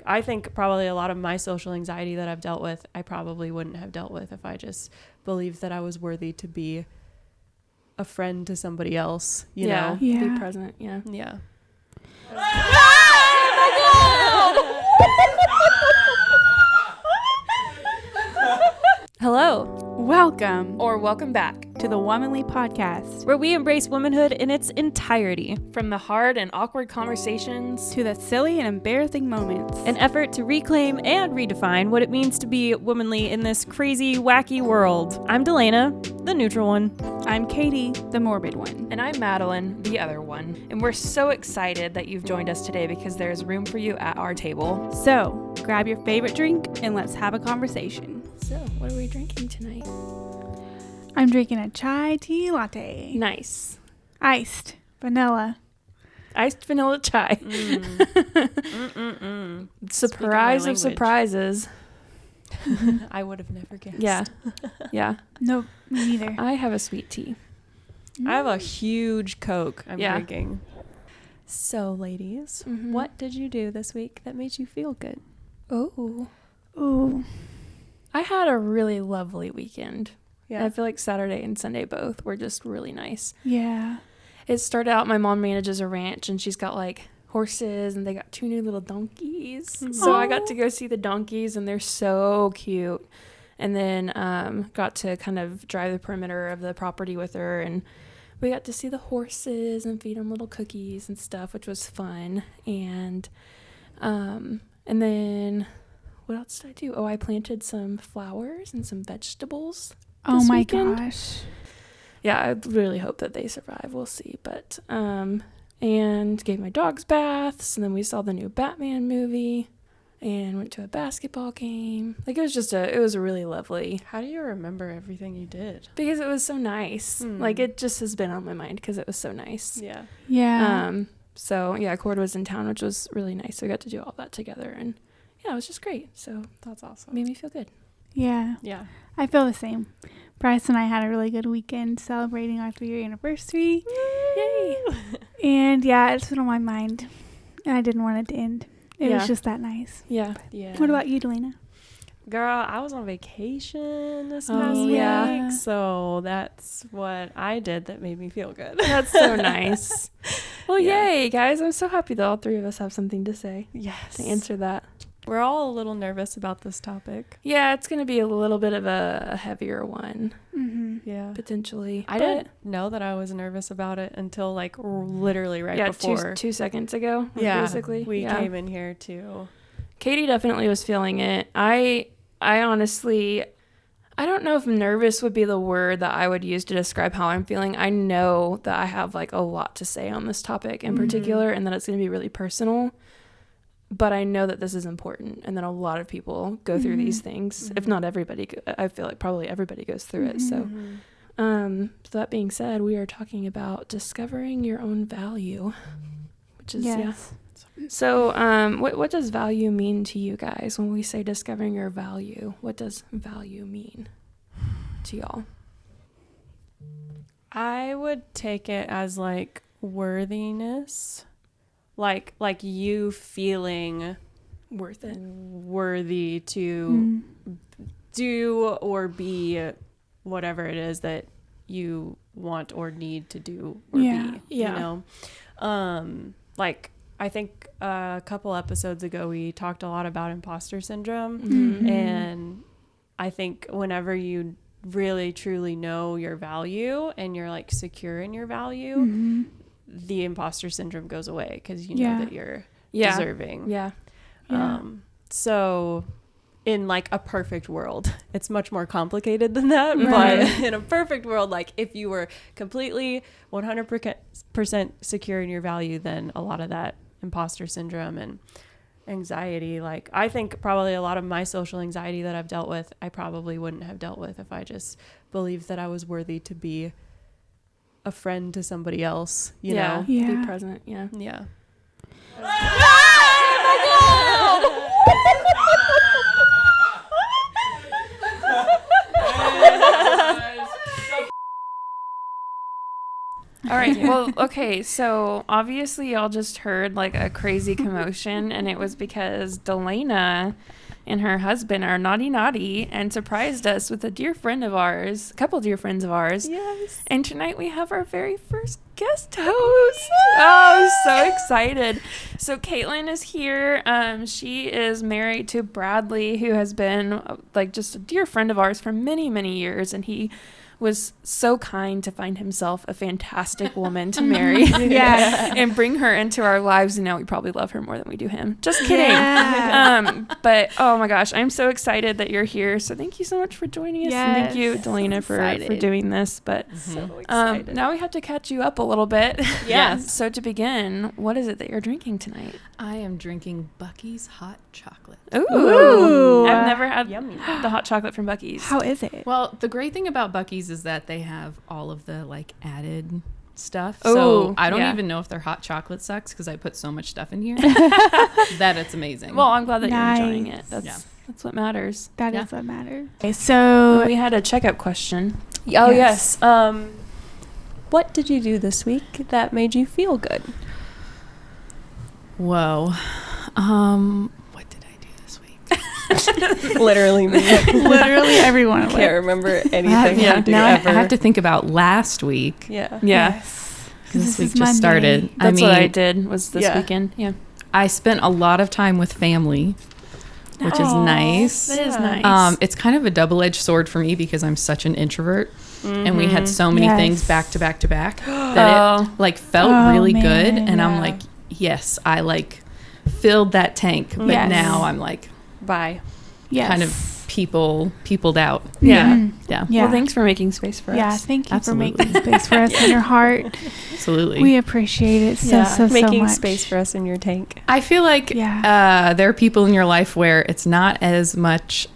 Like, I think probably a lot of my social anxiety that I've dealt with, I probably wouldn't have dealt with if I just believed that I was worthy to be a friend to somebody else, you know? Be present. Yeah. Hello, Welcome back to the Womanly Podcast, where we embrace womanhood in its entirety. from the hard and awkward conversations to the silly and embarrassing moments. An effort to reclaim and redefine what it means to be womanly in this crazy, wacky world. I'm Delana, the neutral one. I'm Katie, the morbid one. And I'm Madeline, the other one. And we're so excited that you've joined us today because there's room for you at our table. So, grab your favorite drink and let's have a conversation. So, what are we drinking tonight? I'm drinking a chai tea latte. Nice. Iced. Vanilla. Iced vanilla chai. Surprise of surprises. I would have never guessed. Yeah. Nope, me neither. I have a sweet tea. I have a huge Coke I'm Yeah. drinking. So, ladies, what did you do this week that made you feel good? Ooh. I had a really lovely weekend. Yeah. I feel like Saturday and Sunday both were just really nice. Yeah. It started out, my mom manages a ranch and she's got like horses and they got 2 new little donkeys. Mm-hmm. So I got to go see the donkeys and they're so cute. And then got to kind of drive the perimeter of the property with her, and we got to see the horses and feed them little cookies and stuff, which was fun. And then what else did I do? Oh, I planted some flowers and some vegetables. Oh This my weekend? gosh. Yeah, I really hope that they survive. We'll see. But, and gave my dogs baths, and then we saw the new Batman movie, and went to a basketball game. Like, it was a really lovely, How do you remember everything you did? because it was so nice. Like, it just has been on my mind because it was so nice. Yeah. Yeah. So, yeah, Cord was in town, which was really nice. So we got to do all that together, and yeah, it was just great. So That's awesome. it made me feel good. Yeah. Yeah. I feel the same. Bryce and I had a really good weekend celebrating our 3-year anniversary. Yay! And yeah, it's been on my mind. And I didn't want it to end. It Yeah. was just that nice. Yeah. Yeah. What about you, Delana? Girl, I was on vacation this Oh, past yeah. week, so that's what I did that made me feel good. That's so nice. Well, Yeah. yay, guys. I'm so happy that all 3 of us have something to say Yes. to answer that. We're all a little nervous about this topic. Yeah, it's going to be a little bit of a heavier one, Mm-hmm. Yeah. potentially. I didn't know that I was nervous about it until like literally right before. two seconds ago, Yeah, basically. we came in here too. Katie definitely was feeling it. I honestly, I don't know if nervous would be the word that I would use to describe how I'm feeling. I know that I have like a lot to say on this topic in particular, and that it's going to be really personal. But I know that this is important, and that a lot of people go through these things. If not everybody, I feel like probably everybody goes through it. So, so that being said, we are talking about discovering your own value, which is Yes. yeah. So, what does value mean to you guys when we say discovering your value? What does value mean to y'all? I would take it as like worthiness, like you feeling Worth it. worthy to do or be whatever it is that you want or need to do or Yeah. be. Yeah. You know, like I think a couple episodes ago we talked a lot about imposter syndrome, and I think whenever you really truly know your value and you're like secure in your value, the imposter syndrome goes away because you know that you're deserving. Yeah. So in like a perfect world, it's much more complicated than that. But in a perfect world, like if you were completely 100% secure in your value, then a lot of that imposter syndrome and anxiety, like I think probably a lot of my social anxiety that I've dealt with, I probably wouldn't have dealt with if I just believed that I was worthy to be a friend to somebody else, you know? Yeah. Be present. Yeah. Yeah. All right. Well, okay, so obviously y'all just heard like a crazy commotion, and it was because Delana and her husband are naughty and surprised us with a couple dear friends of ours. Yes. And tonight we have our very first guest host. Oh, so excited. So Caitlyn is here. She is married to Bradley, who has been like just a dear friend of ours for many, many years, and he was so kind to find himself a fantastic woman to marry. Yes. And bring her into our lives, and now we probably love her more than we do him. Just kidding. Yeah. But oh my gosh, I'm so excited that you're here. So thank you so much for joining us. And thank you, Yes. Delana, for doing this. But So excited. now we have to catch you up a little bit. Yes. So to begin, what is it that you're drinking tonight? I am drinking Bucky's hot chocolate. Ooh. I've never had Yummy. the hot chocolate from Bucky's. How is it? Well, the great thing about Bucky's is that they have all of the like added stuff. Ooh, So I don't yeah. even know if their hot chocolate sucks because I put so much stuff in here that it's amazing. Well, I'm glad that Nice. you're enjoying it. That's Yeah. That's what matters. That Yeah. is what matters. Okay, so We had a checkup question. Oh, Yes. yes. What did you do this week that made you feel good? Whoa. What did I do this week? Literally me. literally everyone Can't remember anything Yeah. you do Now ever. I have to think about last week. Yeah. Yeah. Yes. 'Cause this week is just Monday. started. That's what I did was this Yeah. weekend. Yeah. I spent a lot of time with family, which is Aw, nice. That is Yeah. nice. It's kind of a double-edged sword for me because I'm such an introvert, and we had so many Yes. things back to back to back that it like felt Oh, really man. good, and I'm Yeah. like, yes, I like filled that tank, but Yes. now I'm like Bye. Yes. kind of peopled out. Yeah. Mhm. Yeah, Yeah. Well, thanks for making space for Yeah, us. thank you Absolutely. for making space for us in your heart. absolutely. We appreciate it so, Yeah. so Making much. space for us in your tank. I feel like Yeah. there are people in your life where it's not as much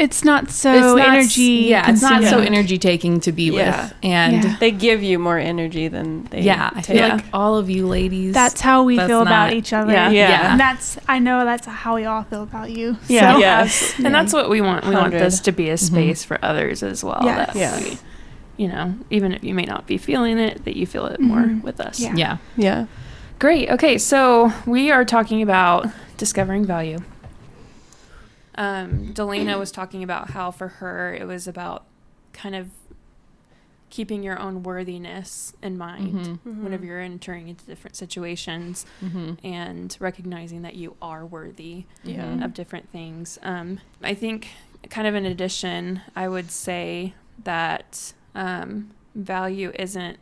It's not so it's not, energy. yeah, it's not so consuming. energy taking to be Yeah. with, and Yeah. They give you more energy than they yeah, I take. feel like all of you ladies. That's how we That's feel about not- each other. Yeah. Yeah. And I know that's how we all feel about you. Yeah. So, Yes. And that's what we want. We want 100. this to be a space for others as well. Yes. That Yeah. we, even if you may not be feeling it, that you feel it more Mhm. with us. Yeah. yeah. Yeah. Great. Okay, so we are talking about discovering value. Delana was talking about how for her it was about kind of keeping your own worthiness in mind whenever you're entering into different situations and recognizing that you are worthy Yeah. of different things. I think kind of in addition, I would say that value isn't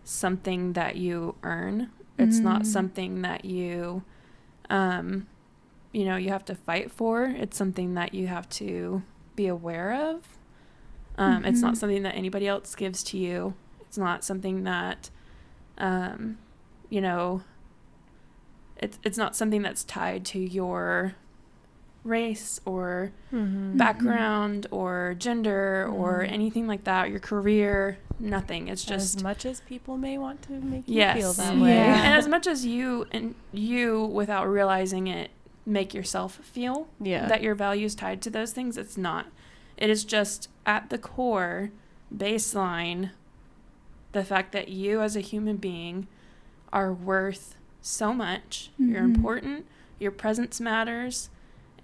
something that you earn. It's not something that you you have to fight for. It's something that you have to be aware of. It's not something that anybody else gives to you. It's not something that, it's not something that's tied to your race or background or gender or anything like that, your career, nothing. It's just as much as people may want to make yes. you feel that Yeah. way. And as much as you without realizing it make yourself feel Yeah. that your value is tied to those things, it's not. It is just at the core baseline the fact that you as a human being are worth so much. You're important, your presence matters,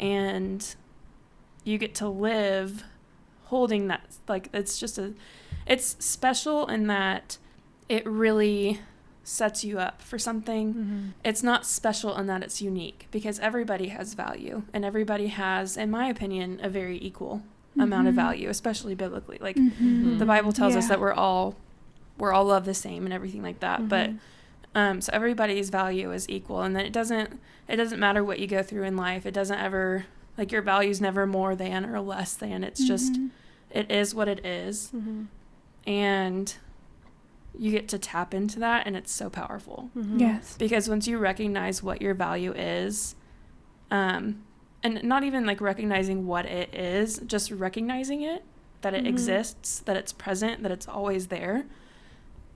and you get to live holding that. Like, it's special in that it really sets you up for something. It's not special in that it's unique, because everybody has value, and everybody has, in my opinion, a very equal amount of value, especially biblically. Like the Bible tells us that we're all loved the same and everything like that. But so everybody's value is equal, and then it doesn't matter what you go through in life. It doesn't ever, like, your value's never more than or less than. It's just, it is what it is. And you get to tap into that, and it's so powerful. Yes. Because once you recognize what your value is, and not even like recognizing what it is, just recognizing it, that it exists, that it's present, that it's always there,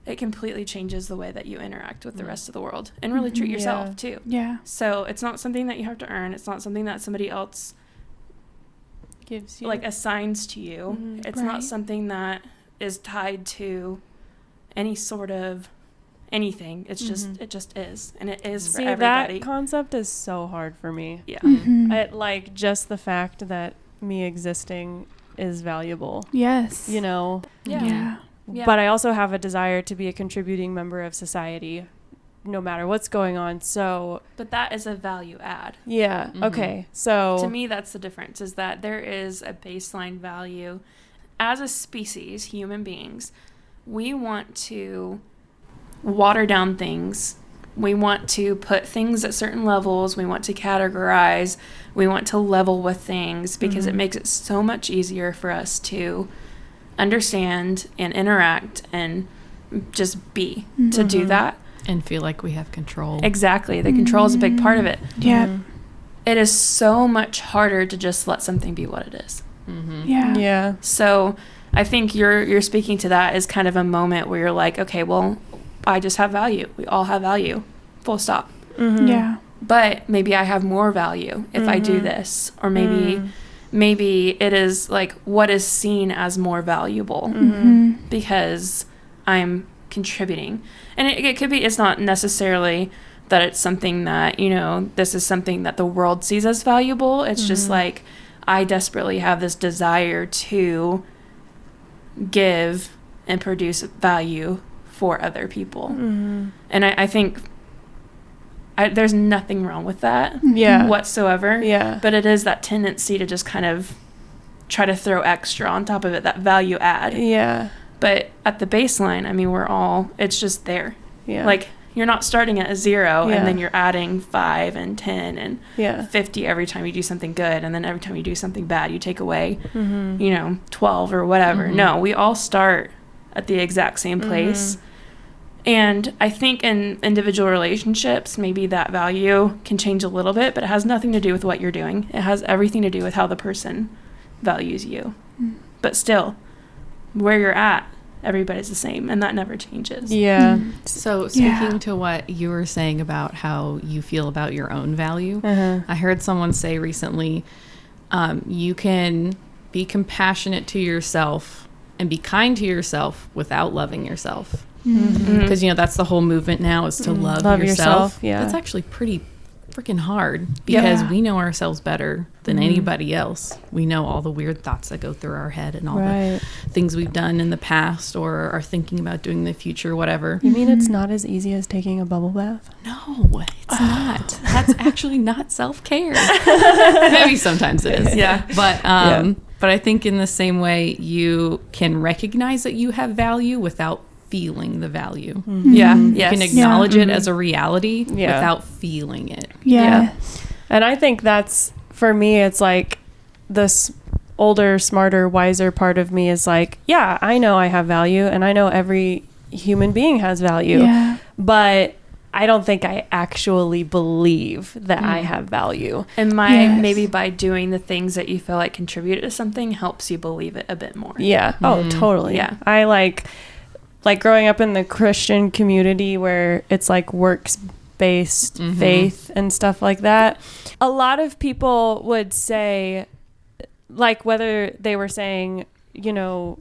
it completely changes the way that you interact with the rest of the world and really treat yourself too. Yeah. So it's not something that you have to earn. It's not something that somebody else Gives you like assigns to you. It's not Right. something that is tied to any sort of anything. It's just it just is, and it is for everybody. That concept is so hard for me. Yeah. I, like, just the fact that me existing is valuable. Yes. You know? Yeah. But I also have a desire to be a contributing member of society, no matter what's going on. So, But that is a value add. yeah. Okay. So To me, that's the difference, is that there is a baseline value. As a species, human beings, we want to water down things. We want to put things at certain levels. We want to categorize. We want to level with things because it makes it so much easier for us to understand and interact and just be, to do that. And feel like we have control. Exactly. The control is a big part of it. Yeah. It is so much harder to just let something be what it is. Yeah. yeah. So I think you're speaking to that as kind of a moment where you're like, okay, well, I just have value. We all have value. Full stop. Yeah. But maybe I have more value if I do this. Or maybe it is like what is seen as more valuable because I'm contributing. And it could be, it's not necessarily that it's something that, you know, this is something that the world sees as valuable. It's just like, I desperately have this desire to give and produce value for other people. And I think there's nothing wrong with that whatsoever. Yeah. But it is that tendency to just kind of try to throw extra on top of it, that value add. Yeah. But at the baseline, I mean, it's just there. Yeah. Like, you're not starting at a 0 and then you're adding 5 and 10 and 50 every time you do something good. And then every time you do something bad, you take away, 12 or whatever. No, we all start at the exact same place. And I think in individual relationships, maybe that value can change a little bit, but it has nothing to do with what you're doing. It has everything to do with how the person values you. But still, where you're at, everybody's the same, and that never changes. Yeah. So speaking to what you were saying about how you feel about your own value, I heard someone say recently, you can be compassionate to yourself and be kind to yourself without loving yourself. Because, you know, that's the whole movement now, is to love yourself. Yeah. That's actually pretty freaking hard because we know ourselves better than anybody else. We know all the weird thoughts that go through our head and all the things we've done in the past or are thinking about doing in the future, whatever. You mean it's not as easy as taking a bubble bath? No, it's not. That's actually not self-care. Maybe sometimes it is. Yeah. But I think in the same way, you can recognize that you have value without feeling the value. Yeah. You Yes. can acknowledge it as a reality without feeling it. Yeah. And I think that's, for me, it's like this older, smarter, wiser part of me is like, yeah, I know I have value and I know every human being has value. Yeah. But I don't think I actually believe that I have value. And maybe by doing the things that you feel like contribute to something helps you believe it a bit more. Yeah. Oh, totally. Yeah. I like growing up in the Christian community where it's like works-based faith and stuff like that. A lot of people would say, like, whether they were saying, you know,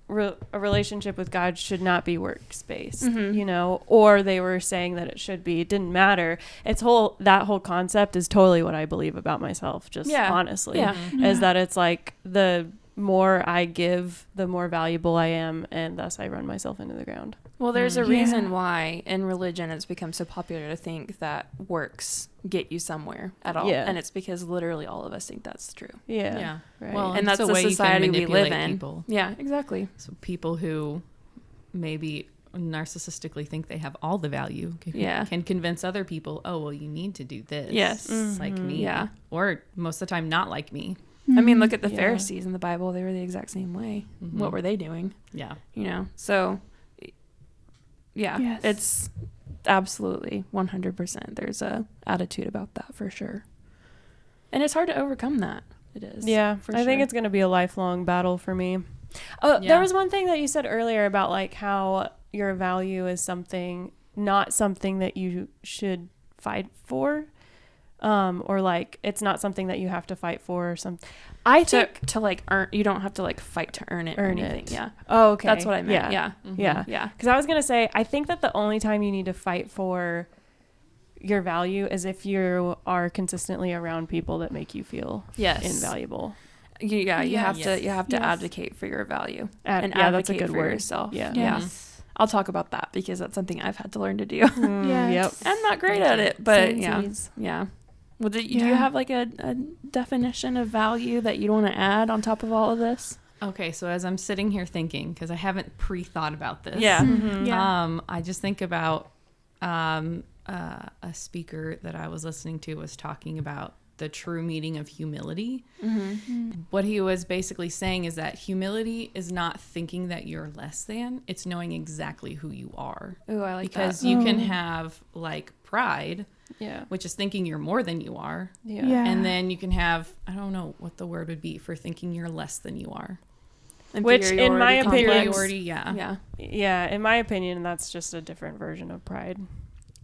a relationship with God should not be works-based, you know, or they were saying that it should be. It didn't matter. That whole concept is totally what I believe about myself, just honestly, is that it's like the more I give, the more valuable I am, and thus I run myself into the ground. Well, there's a reason why in religion it's become so popular to think that works get you somewhere at all. Yeah. And it's because literally all of us think that's true. Yeah. Right. Well, And that's it's a the way you can society we live manipulate in. people. Yeah, exactly. So people who maybe narcissistically think they have all the value can convince other people, oh, well, you need to do this. Yes. Like me. Yeah. Or most of the time, not like me. I mean, look at the Pharisees in the Bible. They were the exact same way. What were they doing? Yeah. You know, so it's absolutely 100%. There's a attitude about that for sure. And it's hard to overcome that. It is. Yeah. I think it's going to be a lifelong battle for me. Oh, there was one thing that you said earlier about like how your value is not something that you should fight for. or like it's not something that you have to fight for or something. I think to like earn, you don't have to like fight to earn it or anything. Yeah. Oh, okay. That's what I meant. Yeah. Yeah. Because I was going to say, I think that the only time you need to fight for your value is if you are consistently around people that make you feel invaluable. You have to Yes. advocate for your value And advocate that's a good for word. yourself. Yeah. Yes. I'll talk about that because that's something I've had to learn to do. Yes. I'm not great at it, but Samesies. yeah. Well, do you have like a definition of value that you'd want to add on top of all of this? Okay, so as I'm sitting here thinking, because I haven't pre-thought about this. Yeah. Yeah. I just think about a speaker that I was listening to was talking about the true meaning of humility. What he was basically saying is that humility is not thinking that you're less than, it's knowing exactly who you are. Ooh, I like Because that. you can have like pride, Yeah. which is thinking you're more than you are. Yeah. Yeah. And then you can have, I don't know what the word would be for thinking you're less than you are. Which, in my Inferiority opinion- complex. Superiority, yeah. Yeah. In my opinion, that's just a different version of pride.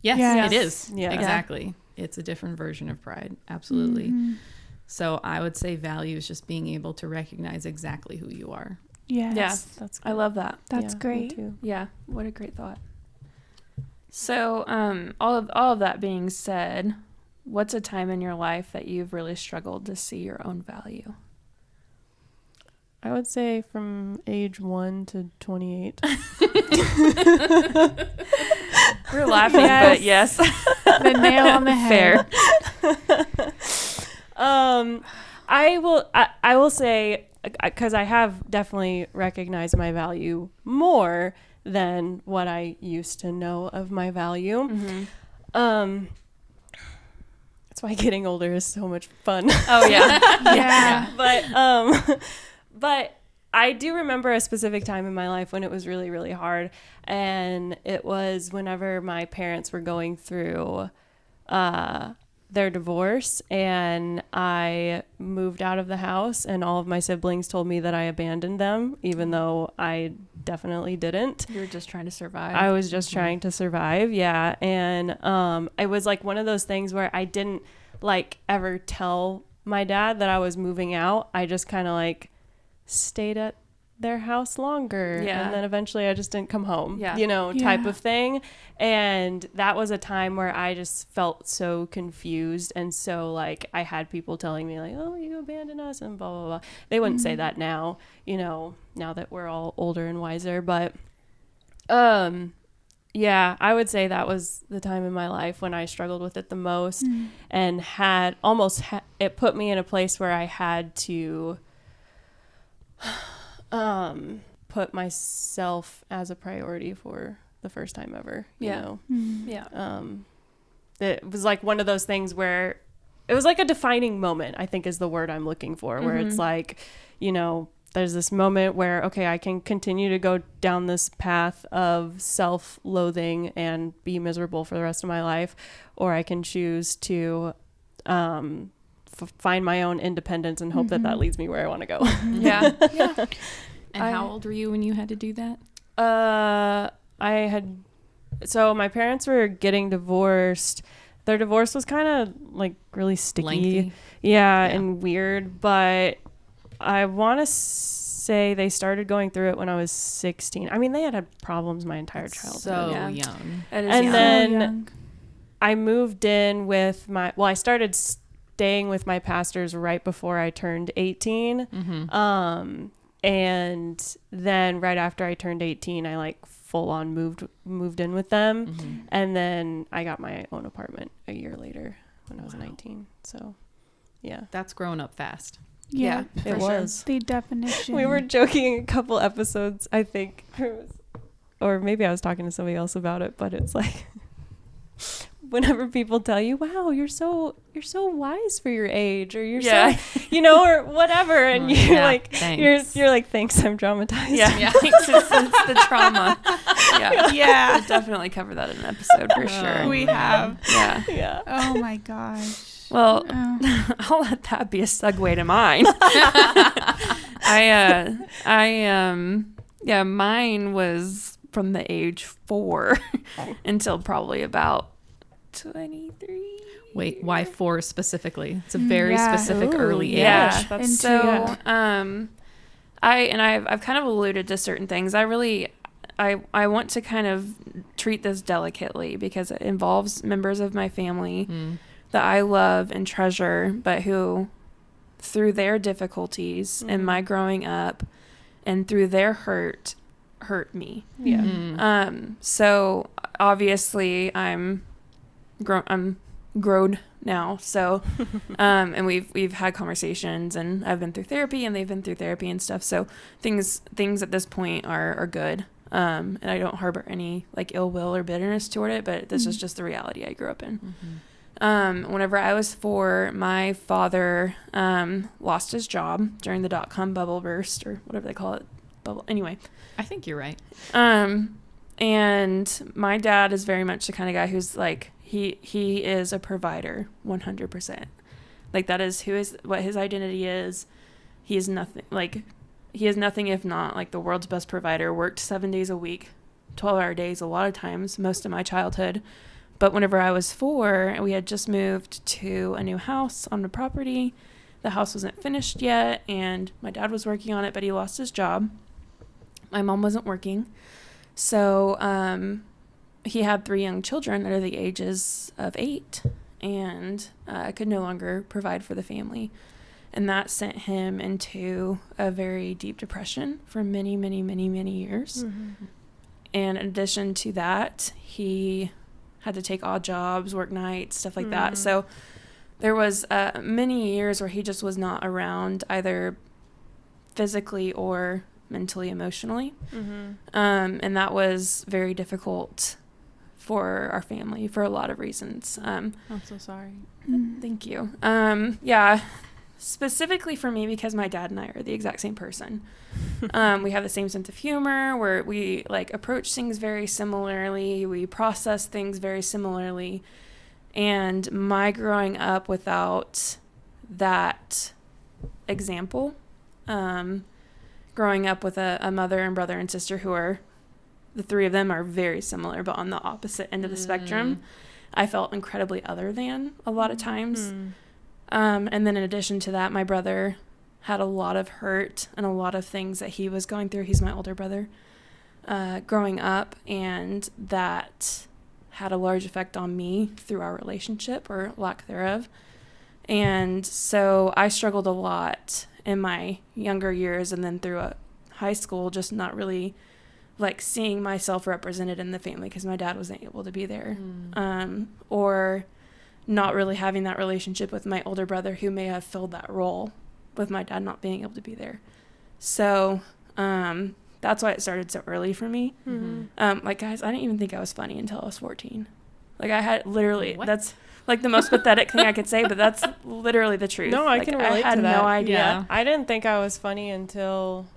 Yes, Yes. it is. Yeah. Exactly. It's a different version of pride. Absolutely. So I would say value is just being able to recognize exactly who you are. Yes. Yeah. That's I love that. That's me great. too. Yeah, what a great thought. So, all of that being said, what's a time in your life that you've really struggled to see your own value? I would say from age 1 to 28. We're laughing, but yes, The nail on the head. fair. I will say, because I have definitely recognized my value more than what I used to know of my value. That's why getting older is so much fun. Oh yeah, Yeah. But I do remember a specific time in my life when it was really, really hard. And it was whenever my parents were going through their divorce, and I moved out of the house, and all of my siblings told me that I abandoned them, even though I definitely didn't. you were just trying to survive. I was just trying to survive. Yeah. And it was like one of those things where I didn't like ever tell my dad that I was moving out. I just kind of like stayed at their house longer. Yeah. And then eventually I just didn't come home, Yeah. type Yeah. of thing. And that was a time where I just felt so confused. And so like I had people telling me like, oh, you abandoned us and blah, blah, blah. They wouldn't say that now, now that we're all older and wiser. But yeah, I would say that was the time in my life when I struggled with it the most and had it put me in a place where I had to put myself as a priority for the first time ever, Yeah. Yeah. It was like one of those things where it was like a defining moment, I think is the word I'm looking for, where it's like, there's this moment where, okay, I can continue to go down this path of self-loathing and be miserable for the rest of my life, or I can choose to find my own independence and hope that leads me where I want to go. Yeah. And how old were you when you had to do that? So my parents were getting divorced. Their divorce was kind of like really sticky. Lengthy. Yeah, and weird, but I want to say they started going through it when I was 16. I mean, they had problems my entire childhood. So Yeah. young. It is And young. then- So young. I moved in with I started staying with my pastors right before I turned 18. And then right after I turned 18, I like full on moved in with them. And then I got my own apartment a year later when I was 19. So yeah, That's grown up fast. Yeah. Yeah. it For sure. was. The definition. We were joking a couple episodes, I think, or maybe I was talking to somebody else about it, but it's like whenever people tell you, wow, you're so wise for your age, or you're so, or whatever, and you're Yeah, like, thanks. you're like, thanks, I'm traumatized. Yeah. It's the trauma. Yeah. Yeah. We'll definitely cover that in an episode for sure. We have. Yeah. Yeah. Oh my gosh. Well, Oh. I'll let that be a segue to mine. Mine was from the age 4 until probably about 23. Wait, why 4 specifically? It's a very Yeah. specific Ooh, early age. Yeah. That's So, I've kind of alluded to certain things. I want to kind of treat this delicately because it involves members of my family that I love and treasure, but who, through their difficulties in my growing up and through their hurt me. Yeah. So obviously I'm grown now. So, and we've had conversations, and I've been through therapy and they've been through therapy and stuff. So things at this point are good. And I don't harbor any like ill will or bitterness toward it, but this is just the reality I grew up in. Whenever I was 4, my father lost his job during the .com bubble burst, or whatever they call it. Bubble. Anyway. I think you're right. And my dad is very much the kind of guy who's like, he is a provider 100%. Like that is what his identity is. He is nothing if not like the world's best provider. Worked 7 days a week, 12-hour days a lot of times, most of my childhood. But whenever I was 4, we had just moved to a new house on the property. The house wasn't finished yet, and my dad was working on it, but he lost his job. My mom wasn't working. So he had 3 young children under the ages of 8, and could no longer provide for the family. And that sent him into a very deep depression for many, many, many, many years. Mm-hmm. And in addition to that, he had to take odd jobs, work nights, stuff like that. So there was many years where he just was not around, either physically or mentally, emotionally. And that was very difficult for our family for a lot of reasons. I'm so sorry. Thank you. Yeah, specifically for me, because my dad and I are the exact same person. We have the same sense of humor, where we like approach things very similarly. We process things very similarly. And my growing up without that example, growing up with a mother and brother and sister who are, the 3 of them are very similar, but on the opposite end of the spectrum, I felt incredibly other than a lot of times. And then in addition to that, my brother had a lot of hurt and a lot of things that he was going through. He's my older brother, growing up, and that had a large effect on me through our relationship, or lack thereof. And so I struggled a lot in my younger years, and then through high school, just not really like seeing myself represented in the family because my dad wasn't able to be there, or not really having that relationship with my older brother, who may have filled that role with my dad not being able to be there. So that's why it started so early for me. Like, guys, I didn't even think I was funny until I was 14. Like, I had literally, that's like the most pathetic thing I could say, but that's literally the truth. No, I can relate to that. I had no idea. Yeah. I didn't think I was funny until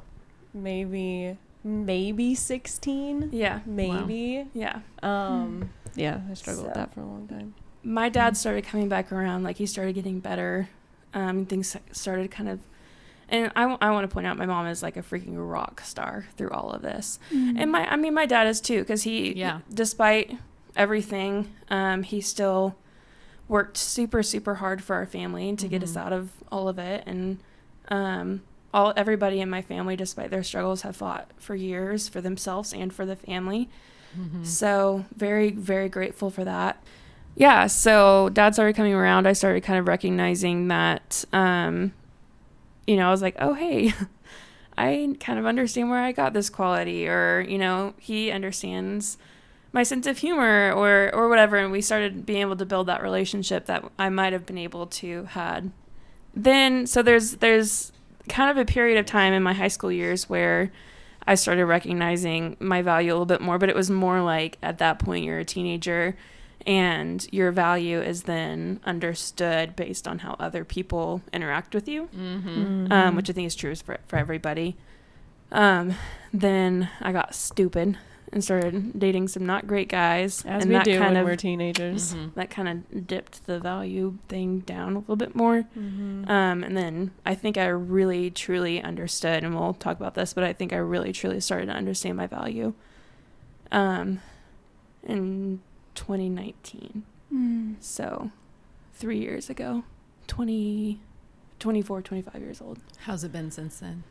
maybe 16. Yeah. Maybe. Wow. Yeah. Yeah, I struggled with that for a long time. My dad started coming back around. Like, he started getting better. Things started kind of, and I want to point out, my mom is like a freaking rock star through all of this. And my dad is too, because he, despite everything, he still worked super, super hard for our family to get us out of all of it. And everybody in my family, despite their struggles, have fought for years for themselves and for the family. So very, very grateful for that. Yeah, so Dad started coming around. I started kind of recognizing that, I was like, oh, hey, I kind of understand where I got this quality, or, he understands my sense of humor, or whatever. And we started being able to build that relationship that I might have been able to had then. So there's kind of a period of time in my high school years where I started recognizing my value a little bit more, but it was more like at that point you're a teenager, and your value is then understood based on how other people interact with you, which I think is true for everybody. Then I got stupid and started dating some not great guys. As and we that do kind when of, we're teenagers. That kind of dipped the value thing down a little bit more. And then I think I really, truly understood, and we'll talk about this, but I think I really, truly started to understand my value in 2019. So 3 years ago, 24, 25 years old. How's it been since then?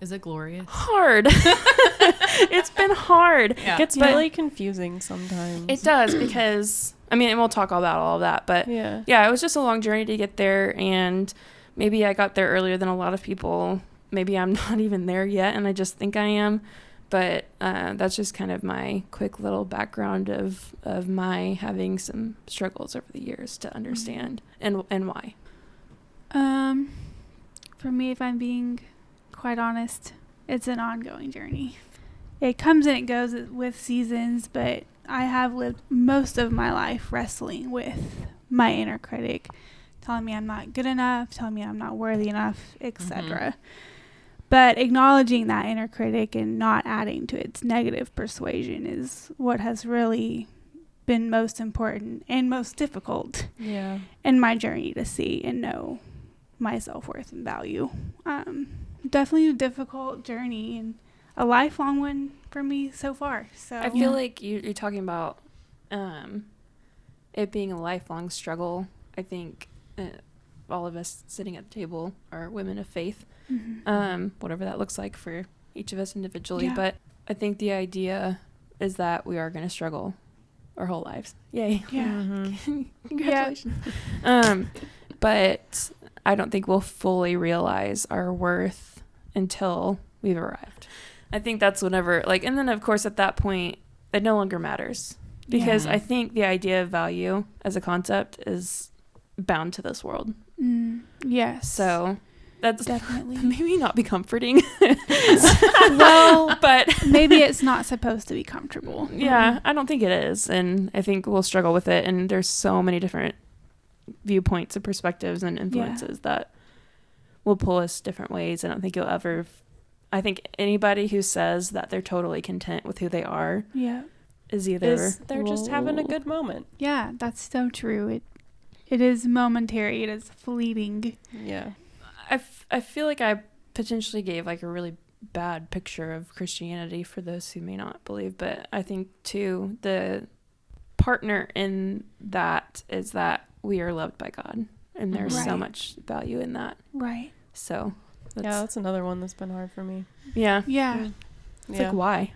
Is it glorious? Hard. It's been hard. Yeah. It gets really confusing sometimes. It does, because, I mean, and we'll talk about all of that, but Yeah. it was just a long journey to get there, and maybe I got there earlier than a lot of people. Maybe I'm not even there yet, and I just think I am. But that's just kind of my quick little background of my having some struggles over the years to understand and why. For me, if I'm being quite honest, it's an ongoing journey. It comes and it goes with seasons, but I have lived most of my life wrestling with my inner critic, telling me I'm not good enough, telling me I'm not worthy enough, etc. But acknowledging that inner critic and not adding to its negative persuasion is what has really been most important and most difficult in my journey to see and know my self-worth and value. Definitely a difficult journey and a lifelong one for me so far. So I feel like you're talking about it being a lifelong struggle. I think all of us sitting at the table are women of faith, whatever that looks like for each of us individually. Yeah. But I think the idea is that we are going to struggle our whole lives. Yay. Yeah. Congratulations. But I don't think we'll fully realize our worth until we've arrived. I think that's whenever, like, and then of course at that point, it no longer matters, because I think the idea of value as a concept is bound to this world. Yes. So that's definitely maybe not be comforting. Well, but maybe it's not supposed to be comfortable. yeah, I don't think it is. And I think we'll struggle with it. And there's so many different viewpoints and perspectives and influences that will pull us different ways. I don't think you'll ever, I think anybody who says that they're totally content with who they are is either they're just having a good moment. Yeah, that's so true. It is momentary. It is fleeting. Yeah. I feel like I potentially gave like a really bad picture of Christianity for those who may not believe, but I think too the partner in that is that we are loved by God, and there's so much value in that. Right. So that's another one that's been hard for me. Yeah. It's like, why?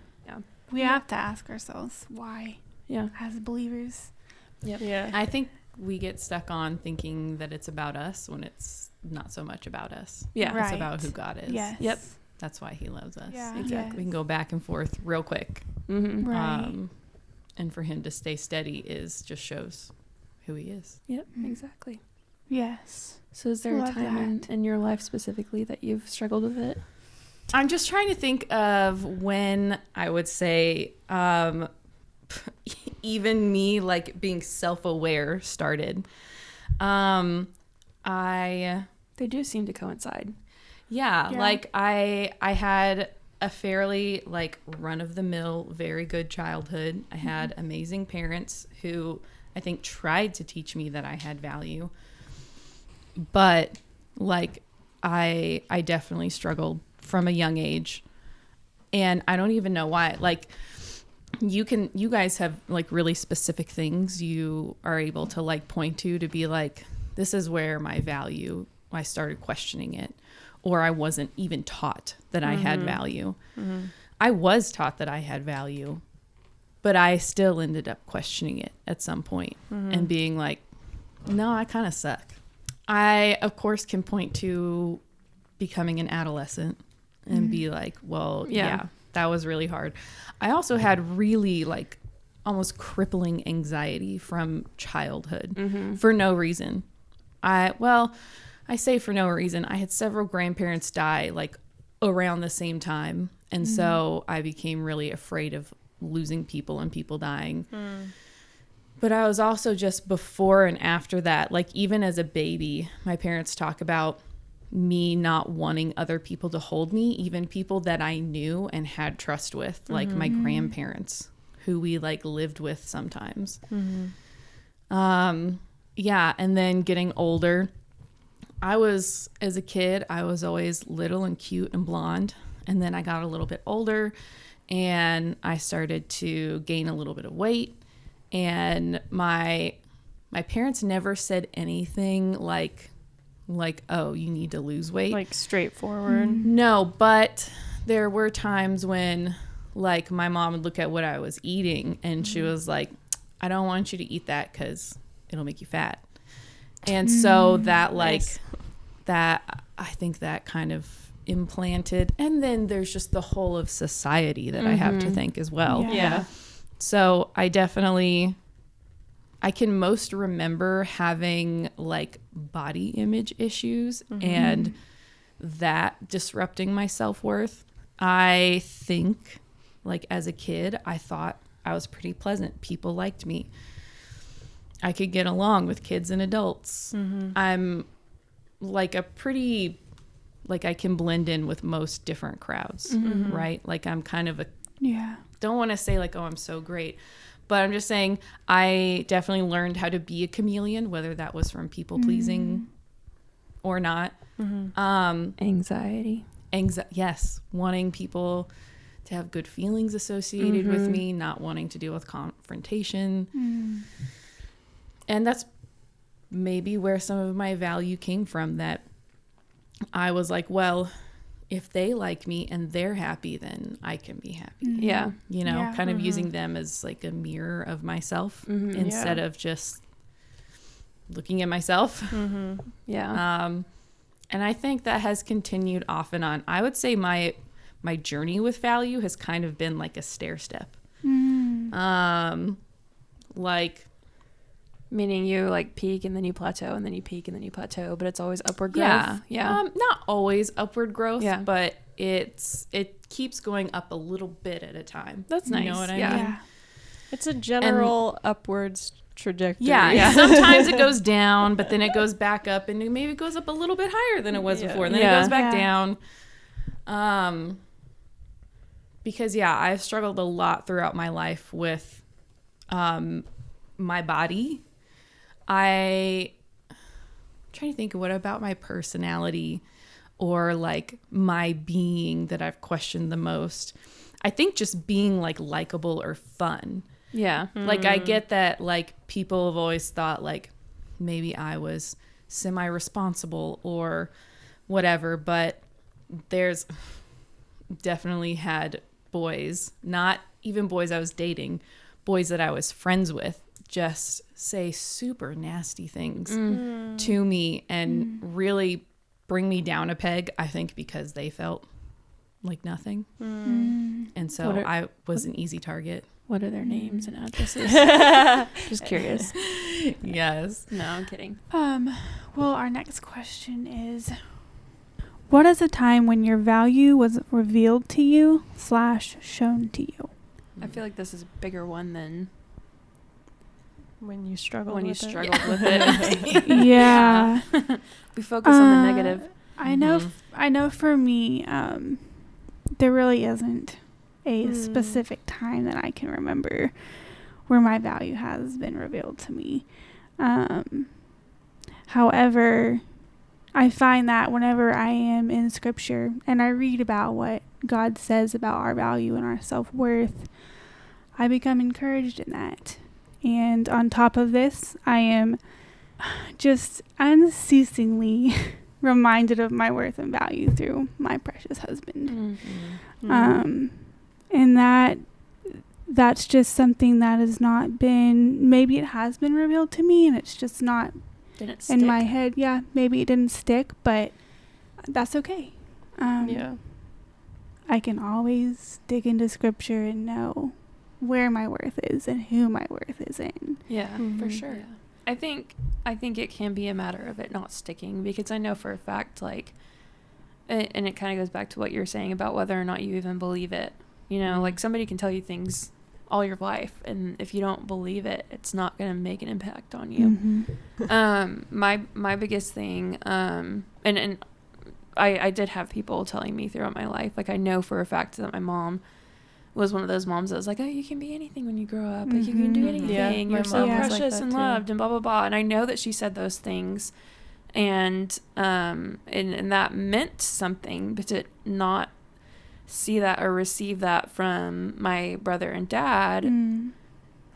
We have to ask ourselves why. Yeah. As believers. Yeah. I think we get stuck on thinking that it's about us when it's not so much about us. Yeah. Right. It's about who God is. Yes. Yep. That's why he loves us. Yeah. Exactly. We can go back and forth real quick. Mm-hmm. Right. And for him to stay steady just shows who he is. Yep. Exactly. Yes. So is there a Love time that. in your life specifically that you've struggled with it? I'm just trying to think of when I would say even me like being self-aware started. They do seem to coincide. Yeah, like I had a fairly like run-of-the-mill, very good childhood. I had amazing parents who I think tried to teach me that I had value. But like I definitely struggled from a young age. And I don't even know why. Like you guys have like really specific things you are able to like point to be like, this is where my value, I started questioning it. Or I wasn't even taught that I had value. I was taught that I had value, but I still ended up questioning it at some point and being like, no, I kind of suck. I, of course, can point to becoming an adolescent and be like, well, yeah, that was really hard. I also had really like almost crippling anxiety from childhood for no reason. I say for no reason. I had several grandparents die like around the same time. And so I became really afraid of losing people and people dying. But I was also just before and after that, like even as a baby, my parents talk about me not wanting other people to hold me, even people that I knew and had trust with, like my grandparents who we like lived with sometimes. And then getting older, as a kid, I was always little and cute and blonde. And then I got a little bit older and I started to gain a little bit of weight. And my my parents never said anything like, oh, you need to lose weight. Like straightforward. No, but there were times when like my mom would look at what I was eating and she was like, I don't want you to eat that because it'll make you fat. And so that like Nice. that, I think that kind of implanted. And then there's just the whole of society that I have to thank as well. Yeah. So I can most remember having like body image issues and that disrupting my self-worth. I think like as a kid, I thought I was pretty pleasant. People liked me. I could get along with kids and adults. I'm like a pretty, like I can blend in with most different crowds, right? Like I'm kind of don't want to say like, oh, I'm so great. But I'm just saying I definitely learned how to be a chameleon, whether that was from people pleasing or not. Anxiety. Yes. Wanting people to have good feelings associated with me, not wanting to deal with confrontation. And that's maybe where some of my value came from, that I was like, well, if they like me and they're happy, then I can be happy. Yeah. You know, Yeah. kind of using them as like a mirror of myself instead of just looking at myself. Yeah. And I think that has continued off and on. I would say my journey with value has kind of been like a stair step. Like, Meaning you like peak and then you plateau and then you peak and then you plateau, but it's always upward growth. Yeah. Not always upward growth, Yeah. but it keeps going up a little bit at a time. That's You nice. know what I Yeah. mean? It's a general upwards trajectory. Yeah. Sometimes it goes down, but then it goes back up, and maybe it goes up a little bit higher than it was before, and then it goes back down. Because I've struggled a lot throughout my life with my body. I'm trying to think of what about my personality or like my being that I've questioned the most. I think just being like likable or fun. Yeah. Like I get that like people have always thought like maybe I was semi-responsible or whatever, but there's definitely had boys, not even boys I was dating, boys that I was friends with, just say super nasty things to me and really bring me down a peg, I think because they felt like nothing. And so I was an easy target. What are their names and addresses? Just curious. Yes. No, I'm kidding. Well, our next question is, what is a time when your value was revealed to you / shown to you? I feel like this is a bigger one than When you struggle when you with it. struggled with it. Yeah. We focus on the negative. I know. I know. For me, there really isn't a specific time that I can remember where my value has been revealed to me. However, I find that whenever I am in Scripture and I read about what God says about our value and our self-worth, I become encouraged in that. And on top of this, I am just unceasingly reminded of my worth and value through my precious husband. And that's just something that has not been, maybe it has been revealed to me and it's just not Didn't stick. in my head. Yeah, maybe it didn't stick, but that's okay. I can always dig into Scripture and know where my worth is and who my worth is in. Yeah, for sure. Yeah. I think it can be a matter of it not sticking, because I know for a fact, like, and it kind of goes back to what you're saying about whether or not you even believe it. You know, like somebody can tell you things all your life, and if you don't believe it, it's not going to make an impact on you. My biggest thing, and I did have people telling me throughout my life, like I know for a fact that my mom was one of those moms that was like, oh, you can be anything when you grow up. Like, you can do anything. Yeah, You're so like precious and too. loved and blah, blah, blah. And I know that she said those things. And that meant something, but to not see that or receive that from my brother and dad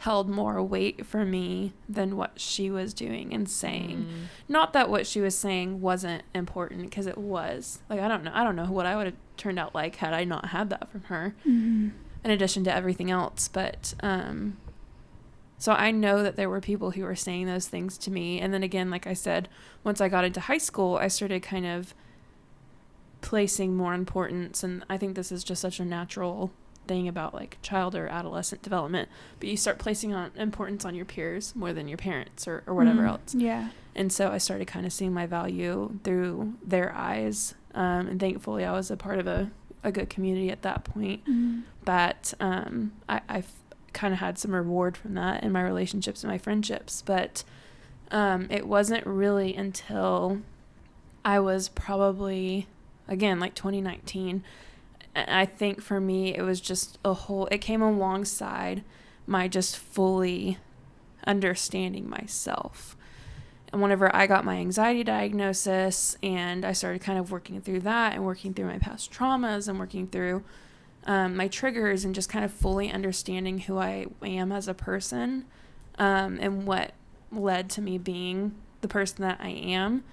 held more weight for me than what she was doing and saying. Not that what she was saying wasn't important, because it was. Like, I don't know what I would have turned out like had I not had that from her, in addition to everything else. But so I know that there were people who were saying those things to me. And then again, like I said, once I got into high school, I started kind of placing more importance, and I think this is just such a natural thing about like child or adolescent development, but you start placing on importance on your peers more than your parents or whatever else. Yeah. And so I started kind of seeing my value through their eyes, and thankfully I was a part of a good community at that point. But I've kind of had some reward from that in my relationships and my friendships. But it wasn't really until I was probably, again, like 2019, I think for me, it was just it came alongside my just fully understanding myself. And whenever I got my anxiety diagnosis and I started kind of working through that and working through my past traumas and working through my triggers and just kind of fully understanding who I am as a person, and what led to me being the person that I am,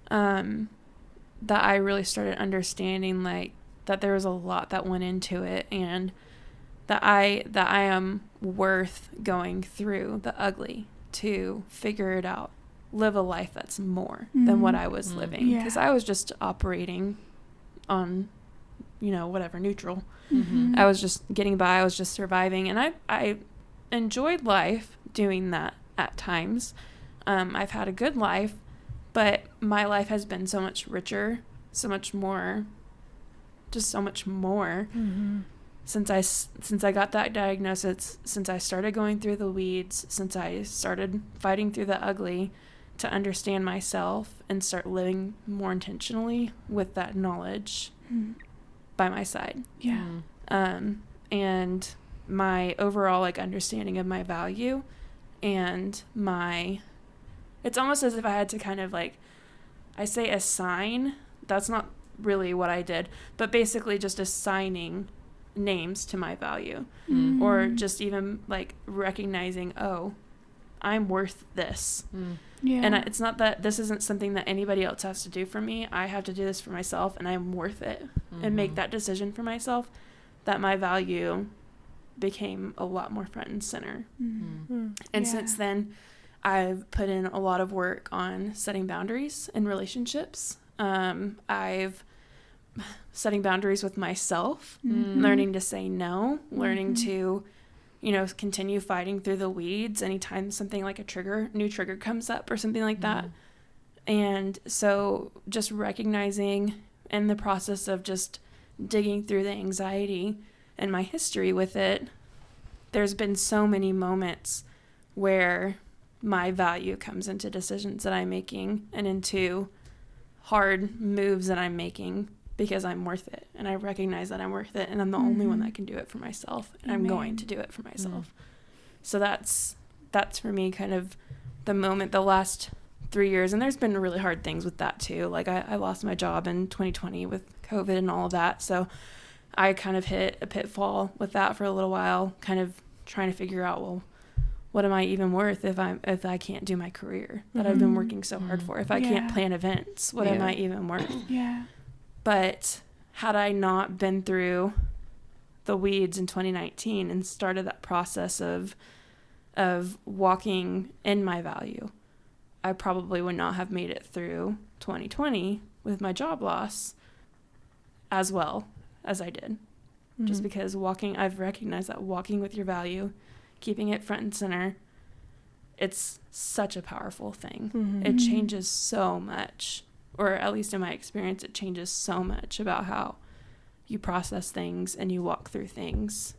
that I really started understanding like that there was a lot that went into it, and that I am worth going through the ugly to figure it out, live a life that's more than what I was living, because I was just operating on, whatever, neutral. I was just getting by, I was just surviving, and I enjoyed life doing that at times. I've had a good life, but my life has been so much richer, so much more since I got that diagnosis, since I started going through the weeds, since I started fighting through the ugly to understand myself and start living more intentionally with that knowledge by my side. And my overall like understanding of my value, and it's almost as if I had to kind of like, I say assign, that's not really what I did, but basically just assigning names to my value, or just even like recognizing, oh, I'm worth this. And it's not that this isn't something that anybody else has to do for me. I have to do this for myself, and I'm worth it, and make that decision for myself, that my value became a lot more front and center. And since then, I've put in a lot of work on setting boundaries in relationships. I've setting boundaries with myself, learning to say no, learning to, continue fighting through the weeds anytime something like new trigger comes up or something like that. And so just recognizing in the process of just digging through the anxiety and my history with it, there's been so many moments where my value comes into decisions that I'm making and into hard moves that I'm making, because I'm worth it, and I recognize that I'm worth it, and I'm the only one that can do it for myself, and I'm going to do it for myself. So that's for me kind of the moment, the last 3 years, and there's been really hard things with that too. Like I lost my job in 2020 with COVID and all of that, so I kind of hit a pitfall with that for a little while, kind of trying to figure out, well, what am I even worth if I can't do my career that I've been working so hard for? If I can't plan events, what am I even worth? But had I not been through the weeds in 2019 and started that process of walking in my value, I probably would not have made it through 2020 with my job loss as well as I did. Just because I've recognized that walking with your value, keeping it front and center, it's such a powerful thing. It changes so much, or at least in my experience, it changes so much about how you process things and you walk through things.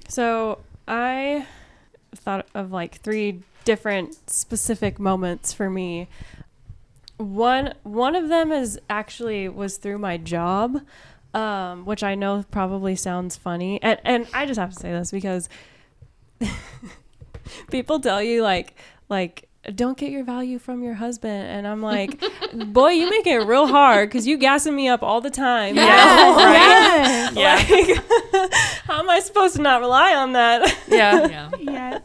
So I thought of like 3 different specific moments for me. One of them was through my job, which I know probably sounds funny. And I just have to say this because people tell you like, don't get your value from your husband. And I'm like, boy, you make it real hard because you gassing me up all the time. Yeah. Like, how am I supposed to not rely on that? Yeah. Yeah.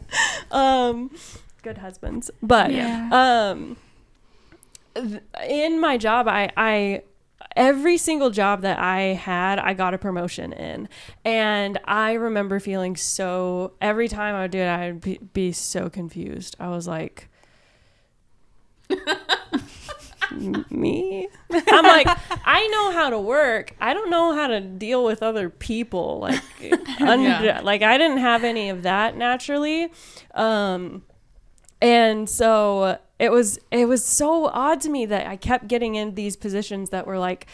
Good husbands. But Yeah. in my job, I every single job that I had, I got a promotion in. And I remember feeling so, every time I would do it, I'd be so confused. I was like, me? I'm like, I know how to work. I don't know how to deal with other people. Like, like I didn't have any of that naturally. And so it was so odd to me that I kept getting in these positions that were like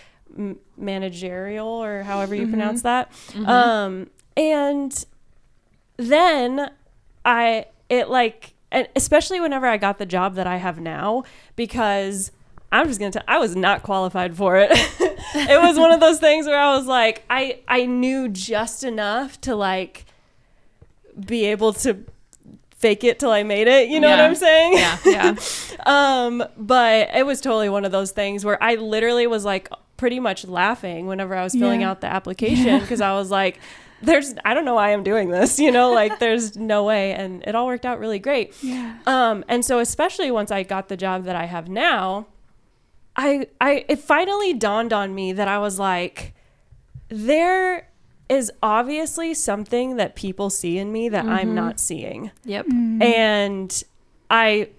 managerial, or however you pronounce that. And then and especially whenever I got the job that I have now, because I'm just going to I was not qualified for it. It was one of those things where I was like, I knew just enough to like be able to fake it till I made it. You know what I'm saying? Yeah. But it was totally one of those things where I literally was like pretty much laughing whenever I was filling out the application, because I was like, I don't know why I'm doing this, like there's no way. And it all worked out really great. Yeah. And so especially once I got the job that I have now, it finally dawned on me that I was like, there is obviously something that people see in me that I'm not seeing. Yep. And I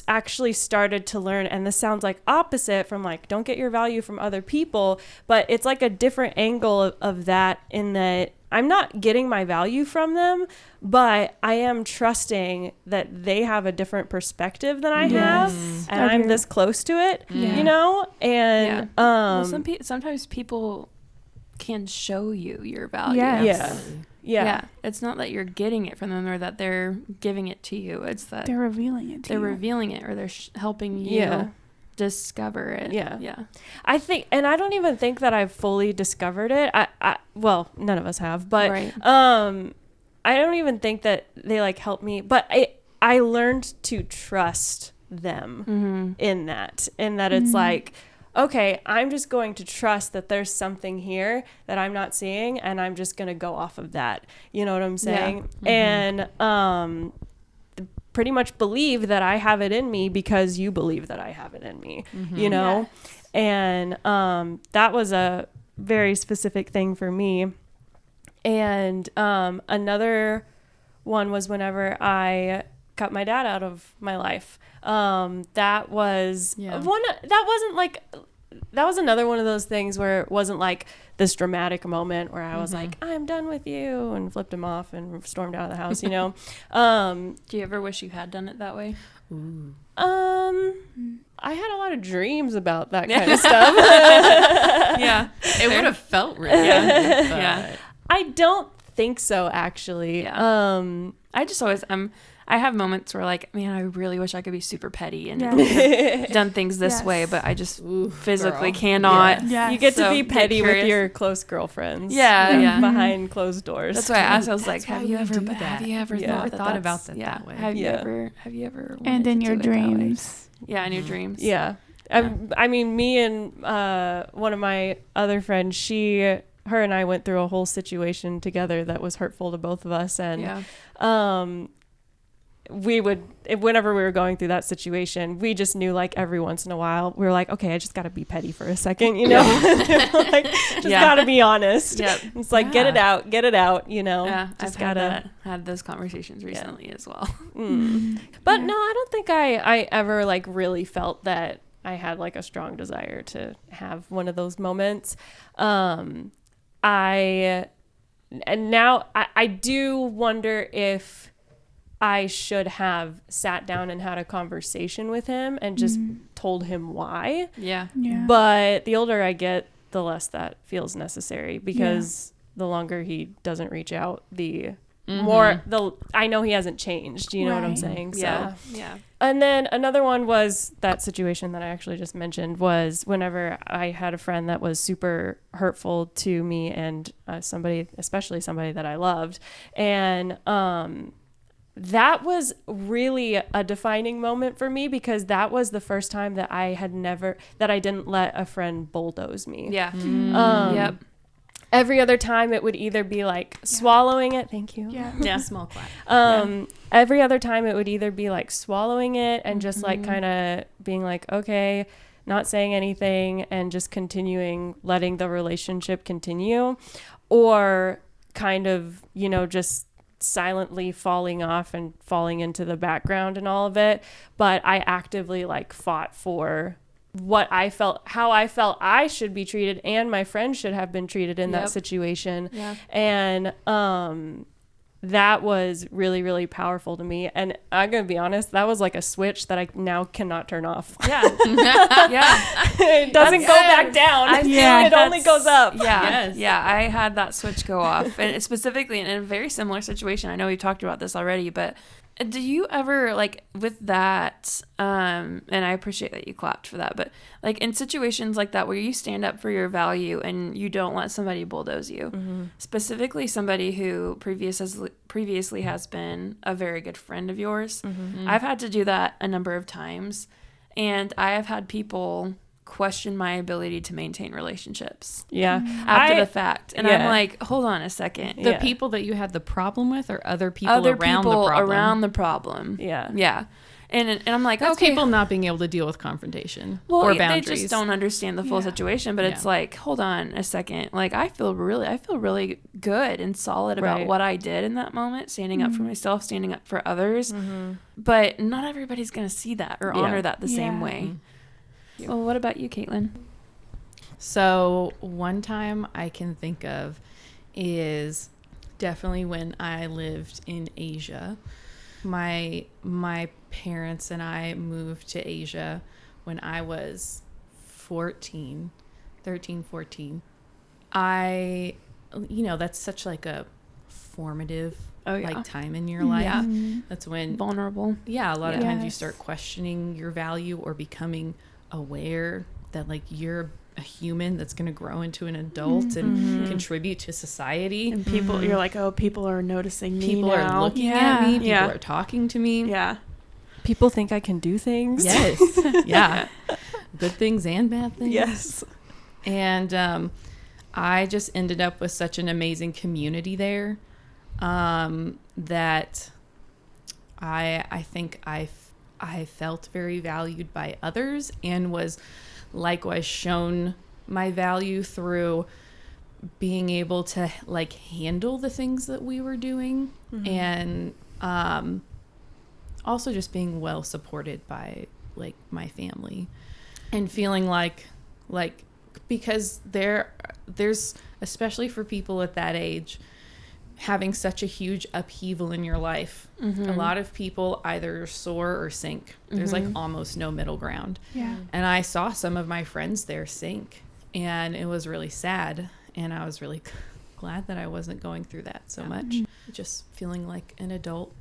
actually started to learn, and this sounds like opposite from like, don't get your value from other people, but it's like a different angle of that, in that I'm not getting my value from them, but I am trusting that they have a different perspective than I have, and I'm this close to it, and well, sometimes people can show you your value. Yeah. It's not that you're getting it from them or that they're giving it to you. It's that They're revealing it to you. They're revealing it, or they're helping you discover it. Yeah. I think, and I don't even think that I've fully discovered it. Well, none of us have, but I don't even think that they like help me, but I learned to trust them in that it's like, okay, I'm just going to trust that there's something here that I'm not seeing, and I'm just going to go off of that. You know what I'm saying? And pretty much believe that I have it in me because you believe that I have it in me, And that was a very specific thing for me. And another one was whenever I cut my dad out of my life. That was that was another one of those things where it wasn't like this dramatic moment where I was like, I'm done with you, and flipped him off and stormed out of the house, Do you ever wish you had done it that way? Ooh. I had a lot of dreams about that kind of stuff. It would have felt really good. But... I don't think so, actually. I just always I have moments where like, man, I really wish I could be super petty and done things this way, but I just physically cannot. You get to be petty with your close girlfriends. Behind closed doors. That's why I asked. I was like, have you ever thought about that way? Have you ever and in your dreams? Yeah, in your dreams. Yeah. I mean, me and one of my other friends, her and I went through a whole situation together that was hurtful to both of us, and we would, whenever we were going through that situation, we just knew like every once in a while we were like, okay, I just got to be petty for a second, like got to be honest. It's like get it out, just I've had those conversations recently as well. But no, I don't think I ever like really felt that I had like a strong desire to have one of those moments. I do wonder if I should have sat down and had a conversation with him and just told him why. Yeah. But the older I get, the less that feels necessary, because the longer he doesn't reach out, the more I know he hasn't changed. You know what I'm saying? So, yeah. And then another one was that situation that I actually just mentioned, was whenever I had a friend that was super hurtful to me and especially somebody that I loved. And that was really a defining moment for me, because that was the first time that I didn't let a friend bulldoze me. Yeah. every other time it would either be like swallowing it. Thank you. Yeah. Small clap. Every other time it would either be like swallowing it and just like kind of being like, okay, not saying anything and just continuing, letting the relationship continue, or kind of, you know, just silently falling off and falling into the background and all of it. But I actively like fought for what I felt, how I felt I should be treated and my friends should have been treated in that situation. And that was really, really powerful to me. And I'm going to be honest, that was like a switch that I now cannot turn off. Yeah. Yeah. It doesn't go back down. It only goes up. Yeah. Yeah. I had that switch go off, and specifically in a very similar situation. I know we've talked about this already, but do you ever, like, with that, and I appreciate that you clapped for that, but like in situations like that where you stand up for your value and you don't let somebody bulldoze you, specifically somebody who previously has been a very good friend of yours. I've had to do that a number of times, and I have had people question my ability to maintain relationships after the fact, and I'm like, hold on a second, The people that you had the problem with, or other people around the problem? And I'm like, that's okay, people not being able to deal with confrontation or boundaries. They just don't understand the full situation. But it's like, hold on a second, like I feel really good and solid about what I did in that moment, standing up for myself, standing up for others. But not everybody's gonna see that or honor that the same way. Well, what about you, Caitlyn? So one time I can think of is definitely when I lived in Asia. My parents and I moved to Asia when I was 13, 14. That's such like a formative like time in your life. That's when vulnerable. A lot of times you start questioning your value or becoming aware that like you're a human that's going to grow into an adult and contribute to society. And people, you're like, oh, people are noticing me People now. are looking at me. People are talking to me. People think I can do things. Yes. Good things and bad things. Yes. And I just ended up with such an amazing community there that I think I felt very valued by others and was likewise shown my value through being able to like handle the things that we were doing and also just being well supported by like my family and feeling like because there's especially for people at that age having such a huge upheaval in your life. A lot of people either soar or sink. There's like almost no middle ground. And I saw some of my friends there sink, and it was really sad, and I was really glad that I wasn't going through that so much. Just feeling like an adult,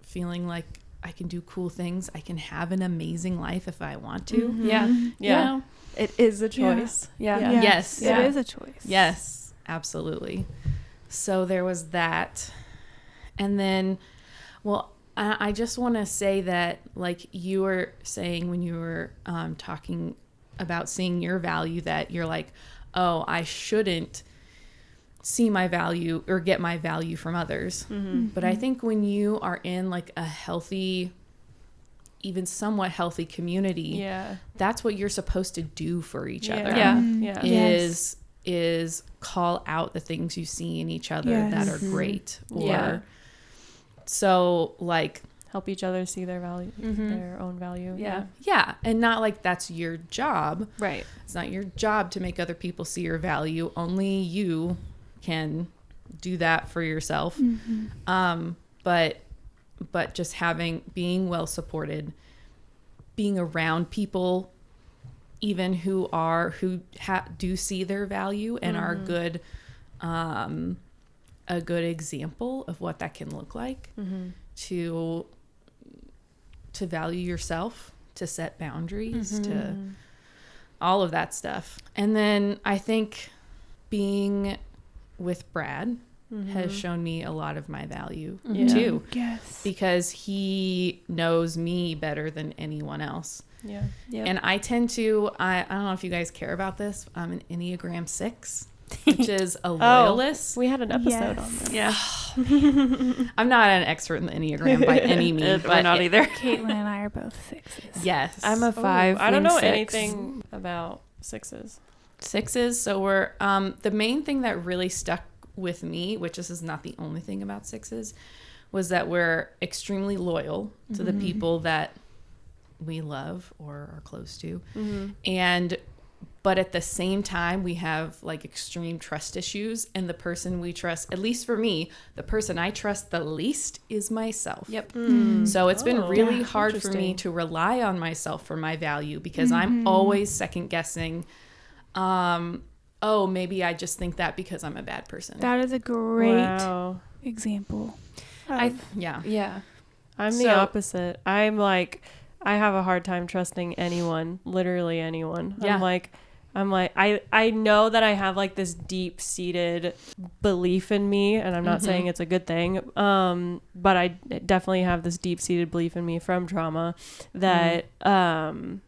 feeling like I can do cool things, I can have an amazing life if I want to. You know? It is a choice. Yes. It is a choice. Yes, absolutely. So there was that. And then, well, I just want to say that, like you were saying when you were talking about seeing your value, that you're like, oh, I shouldn't see my value or get my value from others. But I think when you are in like a healthy, even somewhat healthy community, that's what you're supposed to do for each other. Is call out the things you see in each other that are great, or so like help each other see their value, their own value. And not like that's your job, right? It's not your job to make other people see your value. Only you can do that for yourself. But just being well supported, being around people even who do see their value and are good, a good example of what that can look like to value yourself, to set boundaries, to all of that stuff. And then I think being with Brad has shown me a lot of my value too. Yes. Because he knows me better than anyone else. And I tend to, I don't know if you guys care about this. I'm an Enneagram 6. which is a loyalist. We had an episode Yes. on that. Yeah. I'm not an expert in the Enneagram by any means. We're not either. Caitlyn and I are both 6s. Yes. I'm a 5. I don't know 6. anything about 6s. 6s. So we're the main thing that really stuck with me, which this is not the only thing about 6s, was that we're extremely loyal to the people that we love or are close to. But at the same time, we have like extreme trust issues, and the person we trust, at least for me, the person I trust the least is myself. Yep. So it's been really Yeah, hard for me interesting. to rely on myself for my value, because I'm always second guessing. Oh, maybe I just think that because I'm a bad person. That is a great Wow. example. Yeah. Yeah. I'm the So- opposite. I'm like, I have a hard time trusting anyone, literally anyone. Yeah. I know that I have like this deep seated belief in me, and I'm not saying it's a good thing. But I definitely have this deep seated belief in me from trauma that, I'm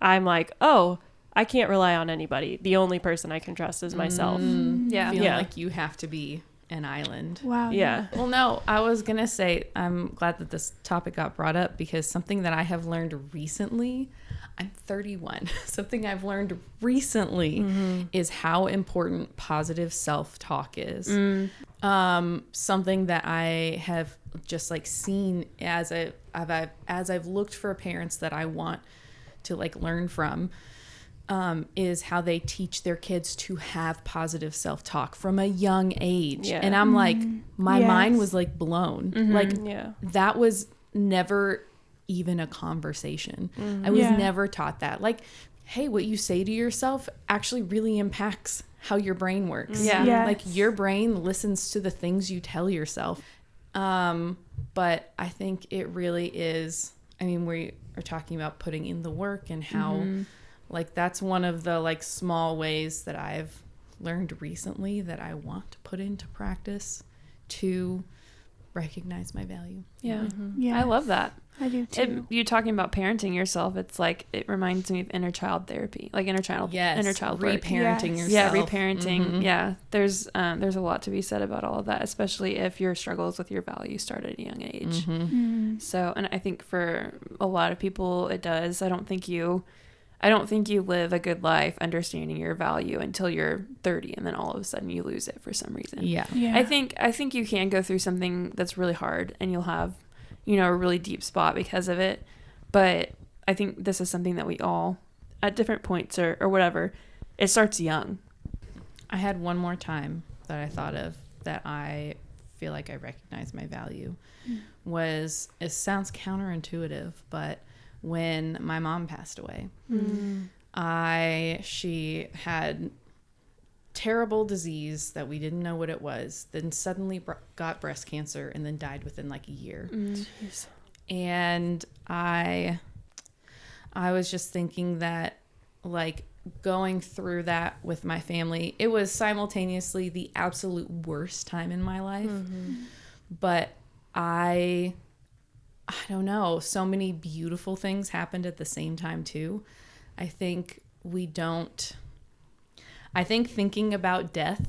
like, oh, I can't rely on anybody. The only person I can trust is myself. Yeah. Feeling Yeah. like you have to be an island. Wow. Yeah. Well, no, I was going to say, I'm glad that this topic got brought up, because something that I have learned recently, I'm 31. Something I've learned recently is how important positive self-talk is. Something that I have just like seen as I've looked for parents that I want to like learn from, is how they teach their kids to have positive self-talk from a young age. Yeah. And I'm like, my Yes. mind was like blown. Like Yeah. that was never even a conversation. I was Yeah. never taught that. Like, hey, what you say to yourself actually really impacts how your brain works. Yeah. Yes. Like your brain listens to the things you tell yourself. But I think it really is, I mean, we are talking about putting in the work, and how like that's one of the like small ways that I've learned recently that I want to put into practice to recognize my value. Yeah. Yes. I love that. I do too. You talking about parenting yourself, it's like, it reminds me of inner child therapy, like inner child work. reparenting Yes. yourself. Yeah, reparenting. Yeah, there's a lot to be said about all of that, especially if your struggles with your values start at a young age. So, and I think for a lot of people, it does. I don't think you live a good life understanding your value until you're 30, and then all of a sudden you lose it for some reason. Yeah. Yeah. I think you can go through something that's really hard, and you'll have, a really deep spot because of it. But I think this is something that we all, at different points or whatever, it starts young. I had one more time that I thought of that I feel like I recognize my value was, it sounds counterintuitive, but when my mom passed away, she had terrible disease that we didn't know what it was, then suddenly got breast cancer, and then died within like a year. Jeez. And I was just thinking that, like, going through that with my family, it was simultaneously the absolute worst time in my life. But I don't know, so many beautiful things happened at the same time too. I think thinking about death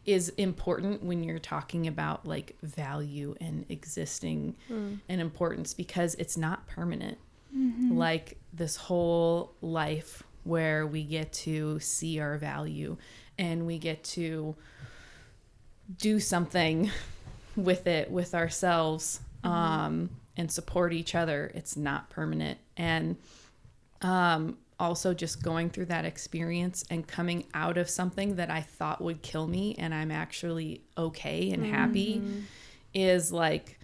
is important when you're talking about like value and existing and importance, because it's not permanent. Like this whole life where we get to see our value and we get to do something with it, with ourselves, and support each other. It's not permanent. And also just going through that experience and coming out of something that I thought would kill me, and I'm actually okay and happy, is like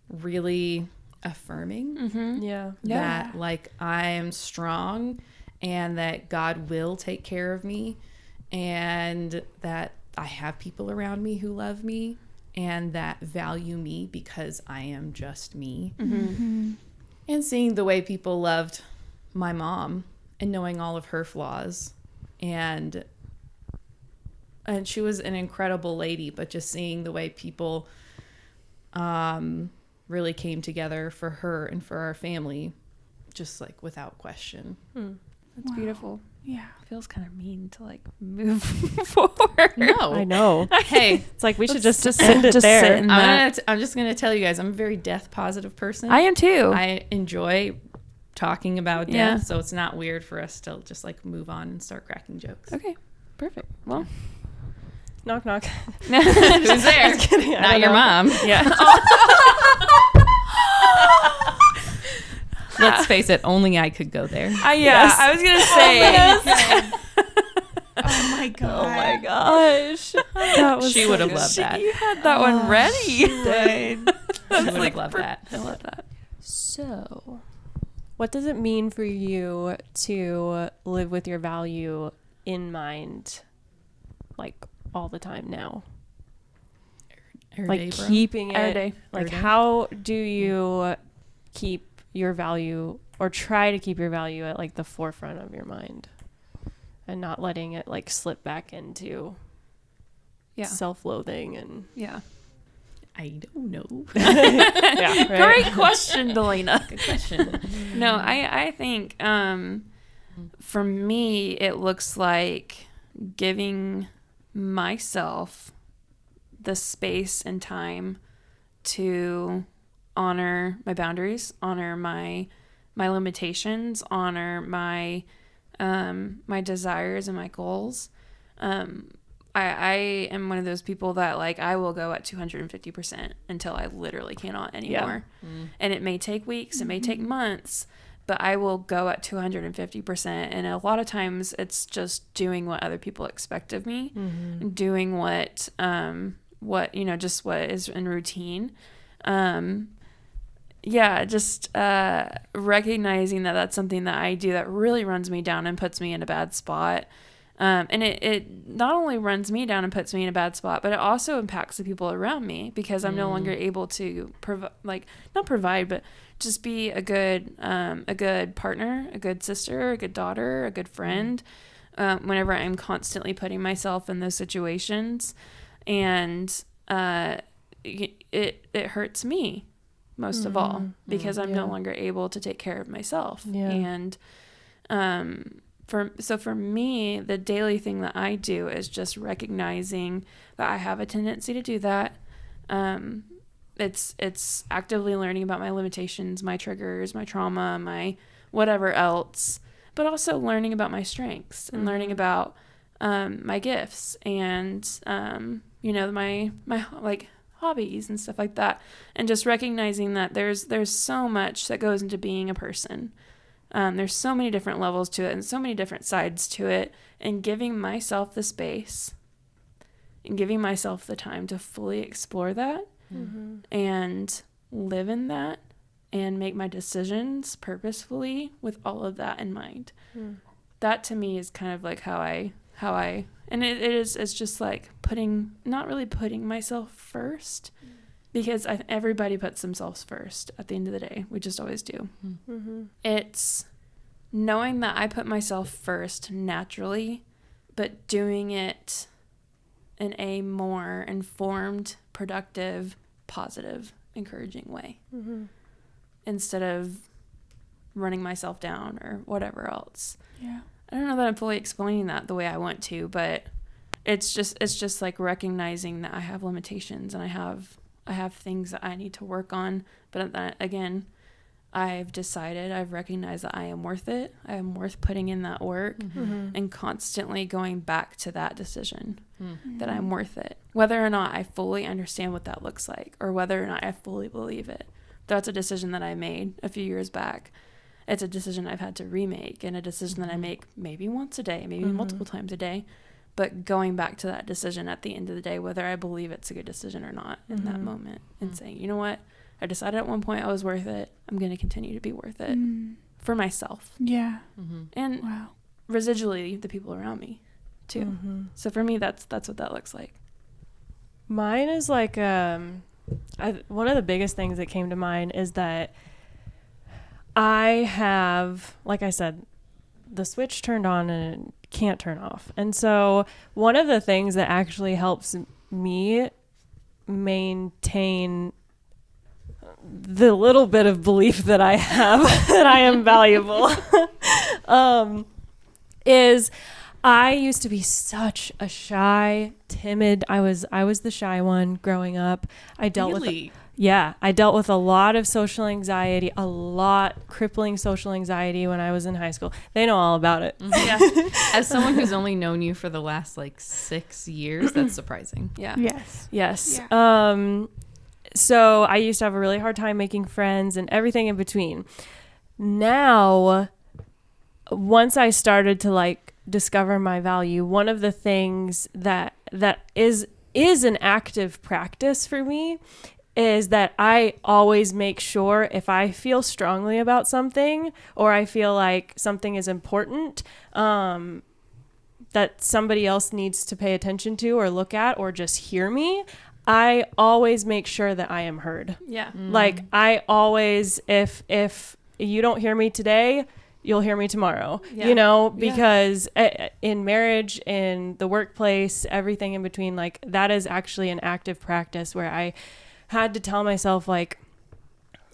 really affirming. Yeah. That like I am strong, and that God will take care of me, and that I have people around me who love me and that value me because I am just me. And seeing the way people loved my mom and knowing all of her flaws, and she was an incredible lady, but just seeing the way people really came together for her and for our family, just like without question. That's Wow. beautiful. Yeah. Feels kind of mean to like move forward. No. I know. Hey, It's like we should Let's just end it just there. sit in that. I'm just going to tell you guys, I'm a very death positive person. I am too. I enjoy talking about death, Yeah. so it's not weird for us to just like move on and start cracking jokes. Okay, perfect. Well, Knock, knock. Who's there? Kidding, I Not don't your know. mom. Yeah. Let's face it, only I could go there. yeah, I was gonna say. Oh my god. Oh my gosh. That was She so would have good. loved that. You had that one ready. She would have loved that. I love that. So, what does it mean for you to live with your value in mind, like all the time now? Every Like day, bro. keeping Every it, day. like Every day. how do you keep your value or try to keep your value at like the forefront of your mind and not letting it like slip back into Yeah. self-loathing and Yeah. I don't know. yeah, right? Great question, Delina. Good question. No, I think for me it looks like giving myself the space and time to honor my boundaries, honor my limitations, honor my my desires and my goals. I am one of those people that like I will go at 250% until I literally cannot anymore. And it may take weeks, it may take months, but I will go at 250%. And a lot of times it's just doing what other people expect of me, doing what just what is in routine. Just recognizing that that's something that I do that really runs me down and puts me in a bad spot. And it not only runs me down and puts me in a bad spot, but it also impacts the people around me because I'm no longer able to not provide, but just be a good partner, a good sister, a good daughter, a good friend. Whenever I'm constantly putting myself in those situations, and it hurts me most of all because I'm no longer able to take care of myself. Yeah. And for me, the daily thing that I do is just recognizing that I have a tendency to do that. It's actively learning about my limitations, my triggers, my trauma, my whatever else, but also learning about my strengths and learning about my gifts and my like hobbies and stuff like that, and just recognizing that there's so much that goes into being a person. There's so many different levels to it and so many different sides to it, and giving myself the space and giving myself the time to fully explore that and live in that and make my decisions purposefully with all of that in mind. That to me is kind of like how I and it's just like not really putting myself first, because everybody puts themselves first at the end of the day. We just always do. It's knowing that I put myself first naturally, but doing it in a more informed, productive, positive, encouraging way instead of running myself down or whatever else. Yeah. I don't know that I'm fully explaining that the way I want to, but it's just like recognizing that I have limitations and I have things that I need to work on. But that, again, I've recognized that I am worth it. I am worth putting in that work and constantly going back to that decision that I'm worth it. Whether or not I fully understand what that looks like or whether or not I fully believe it. That's a decision that I made a few years back. It's a decision I've had to remake, and a decision that I make maybe once a day, maybe multiple times a day. But going back to that decision at the end of the day, whether I believe it's a good decision or not in that moment, and saying, you know what, I decided at one point I was worth it. I'm going to continue to be worth it for myself. Yeah. And Wow. residually the people around me too. So for me, that's what that looks like. Mine is like one of the biggest things that came to mind is that I have, like I said, the switch turned on and it can't turn off. And so one of the things that actually helps me maintain the little bit of belief that I have that I am valuable is I used to be such a shy, timid. I was the shy one growing up. I dealt with a lot of social anxiety, crippling social anxiety when I was in high school. They know all about it. Yeah. As someone who's only known you for the last like 6 years, that's surprising. Yeah. Yes. Yes. Yeah. So I used to have a really hard time making friends and everything in between. Now, once I started to like discover my value, one of the things that is an active practice for me is that I always make sure if I feel strongly about something or I feel like something is important, that somebody else needs to pay attention to or look at or just hear me, I always make sure that I am heard. Yeah. Like I always, if you don't hear me today, you'll hear me tomorrow, because in marriage, in the workplace, everything in between, like that is actually an active practice where I had to tell myself, like,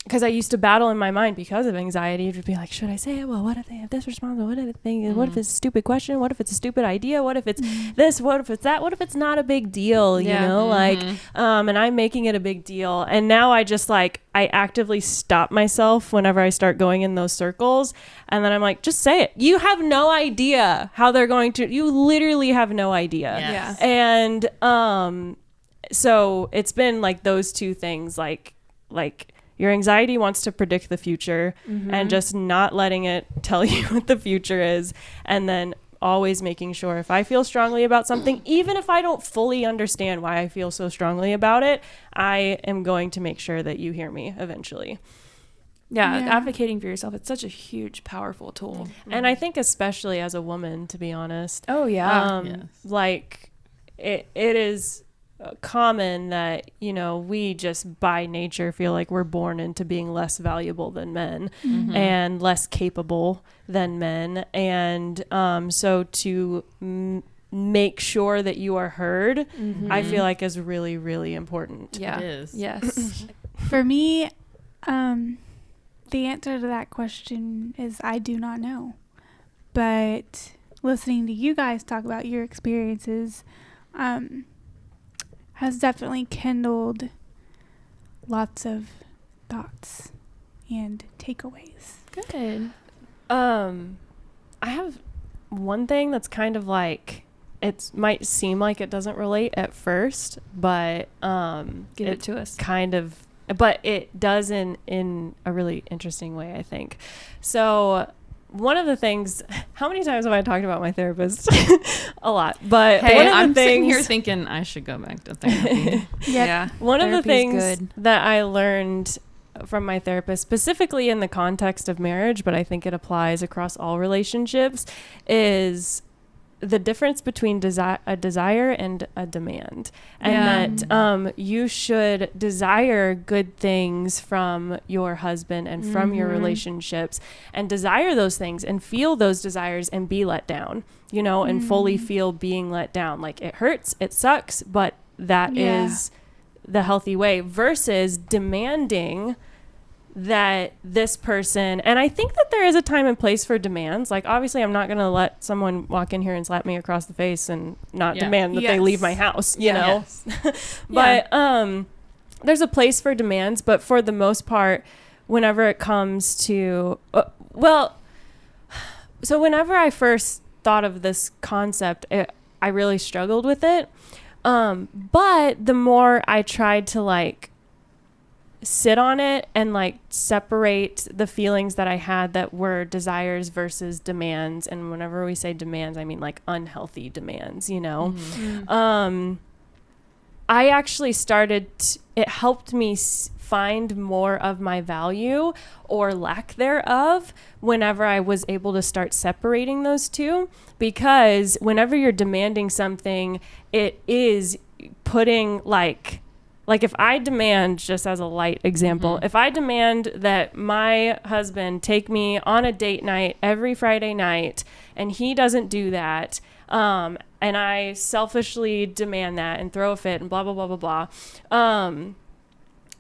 because I used to battle in my mind because of anxiety to be like, should I say it? Well, what if they have this response? What if they think? What if it's a stupid question? What if it's a stupid idea? What if it's this? What if it's that? What if it's not a big deal? And I'm making it a big deal. And now I just like, I actively stop myself whenever I start going in those circles. And then I'm like, just say it. You have no idea how they're going to, you literally have no idea. Yes. Yeah. And, so it's been like those two things, like your anxiety wants to predict the future and just not letting it tell you what the future is. And then always making sure if I feel strongly about something, even if I don't fully understand why I feel so strongly about it, I am going to make sure that you hear me eventually. Yeah. Yeah. Advocating for yourself. It's such a huge, powerful tool. And I think especially as a woman, to be honest, Oh, yeah. Yes. like it is common that, we just by nature feel like we're born into being less valuable than men and less capable than men. And so to make sure that you are heard, I feel like is really, really important. Yeah. It is. Yes. For me, the answer to that question is I do not know. But listening to you guys talk about your experiences has definitely kindled lots of thoughts and takeaways. Good. I have one thing that's kind of like, it might seem like it doesn't relate at first, but Give it to us. kind of, but it does in a really interesting way, I think. So one of the things, how many times have I talked about my therapist? A lot. But Hey, one of the I'm sitting things, here thinking I should go back to therapy. Yeah. one of the Therapy's things good. that I learned from my therapist, specifically in the context of marriage, but I think it applies across all relationships, is the difference between a desire and a demand. And that you should desire good things from your husband and from your relationships, and desire those things and feel those desires and be let down, and fully feel being let down. Like it hurts, it sucks, but that is the healthy way, versus demanding that this person, and I think that there is a time and place for demands. Like obviously I'm not going to let someone walk in here and slap me across the face and not demand that they leave my house, you know. But there's a place for demands, but for the most part, whenever it comes to so whenever I first thought of this concept, I really struggled with it, but the more I tried to like sit on it and like separate the feelings that I had that were desires versus demands. And whenever we say demands, I mean like unhealthy demands, I actually it helped me find more of my value or lack thereof whenever I was able to start separating those two, because whenever you're demanding something, it is putting like if I demand, just as a light example, if I demand that my husband take me on a date night every Friday night and he doesn't do that, and I selfishly demand that and throw a fit and blah, blah, blah, blah, blah,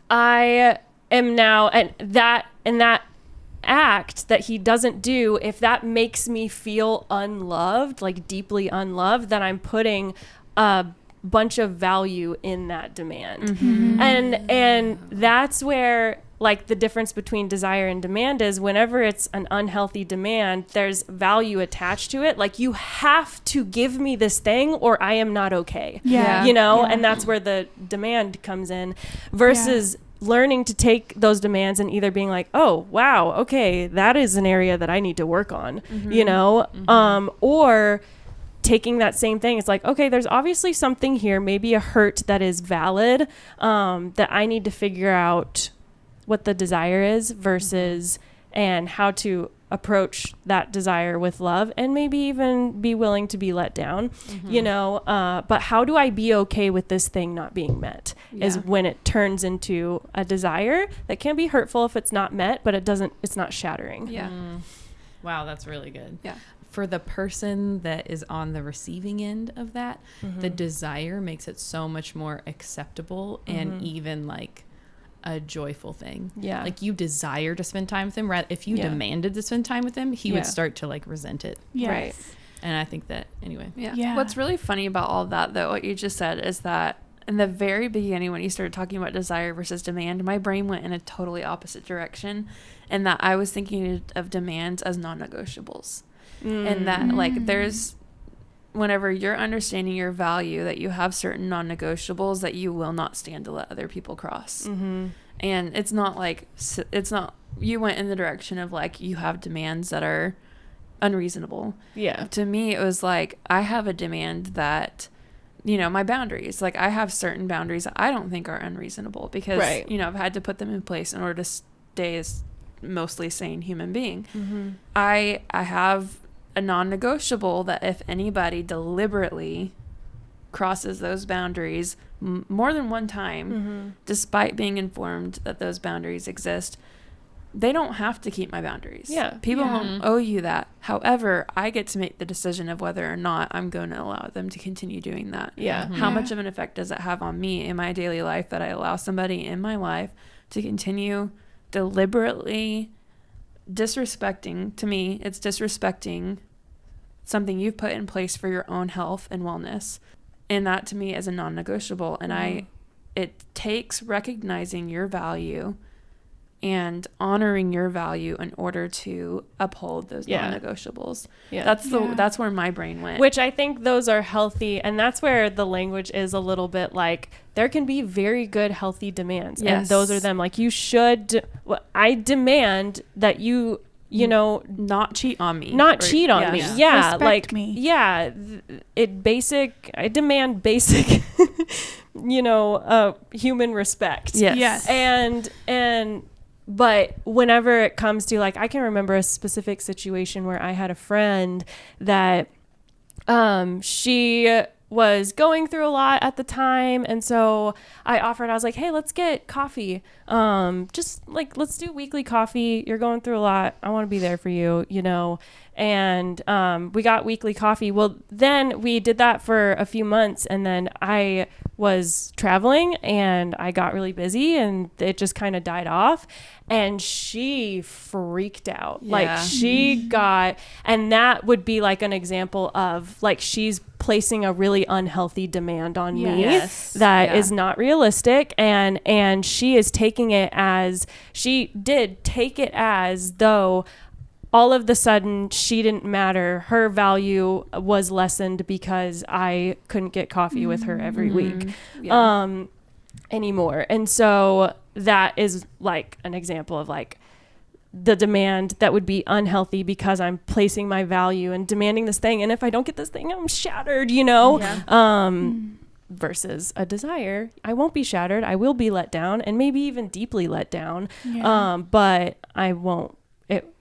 I am now, and that act that he doesn't do, if that makes me feel unloved, like deeply unloved, then I'm putting a bunch of value in that demand. And that's where like the difference between desire and demand is. Whenever it's an unhealthy demand, there's value attached to it. Like, you have to give me this thing or I am not okay. Yeah. You know, Yeah. and that's where the demand comes in versus learning to take those demands and either being like, oh, wow, okay, that is an area that I need to work on, you know, or taking that same thing. It's like, okay, there's obviously something here, maybe a hurt that is valid, that I need to figure out what the desire is versus and how to approach that desire with love, and maybe even be willing to be let down, you know, but how do I be okay with this thing not being met is when it turns into a desire that can be hurtful if it's not met, but it's not shattering. Wow, that's really good. Yeah. For the person that is on the receiving end of that, the desire makes it so much more acceptable and even like a joyful thing. Yeah. Like, you desire to spend time with him. If you demanded to spend time with him, he would start to like resent it. Yes. Right. And I think that, anyway. Yeah. What's really funny about all of that, though, what you just said, is that in the very beginning, when you started talking about desire versus demand, my brain went in a totally opposite direction, and that I was thinking of demands as non-negotiables. And that, like, there's, whenever you're understanding your value, that you have certain non-negotiables that you will not stand to let other people cross. And it's not like, you went in the direction of like, you have demands that are unreasonable. Yeah. To me, it was like, I have a demand that, you know, my boundaries, like I have certain boundaries that I don't think are unreasonable because, you know, I've had to put them in place in order to stay as mostly sane human being. I have a non-negotiable that if anybody deliberately crosses those boundaries more than one time, despite being informed that those boundaries exist, they don't have to keep my boundaries. People won't owe you that. However, I get to make the decision of whether or not I'm going to allow them to continue doing that. How much of an effect does it have on me in my daily life that I allow somebody in my life to continue deliberately disrespecting? To me, it's disrespecting something you've put in place for your own health and wellness, and that to me is a non-negotiable. And it takes recognizing your value and honoring your value in order to uphold those non-negotiables. That's where my brain went, which I think those are healthy, and that's where the language is a little bit like, there can be very good healthy demands, and those are them. Like, you should, I demand that you know, not cheat on me, cheat on me. Respect like me. I demand basic you know, human respect. Yes. And but whenever it comes to, like, I can remember a specific situation where I had a friend that she was going through a lot at the time, and so I was like, hey, let's get coffee, just like, let's do weekly coffee. You're going through a lot, I want to be there for you, you know. And we got weekly coffee. Well, then we did that for a few months, and then I was traveling and I got really busy and it just kind of died off, and she freaked out. Like, she got, and that would be like an example of like, she's placing a really unhealthy demand on me that is not realistic, and she is taking it as, she did take it as though all of the sudden she didn't matter. Her value was lessened because I couldn't get coffee with her every week anymore. And so that is like an example of like the demand that would be unhealthy because I'm placing my value and demanding this thing. And if I don't get this thing, I'm shattered, you know? Versus a desire, I won't be shattered. I will be let down, and maybe even deeply let down. But I won't,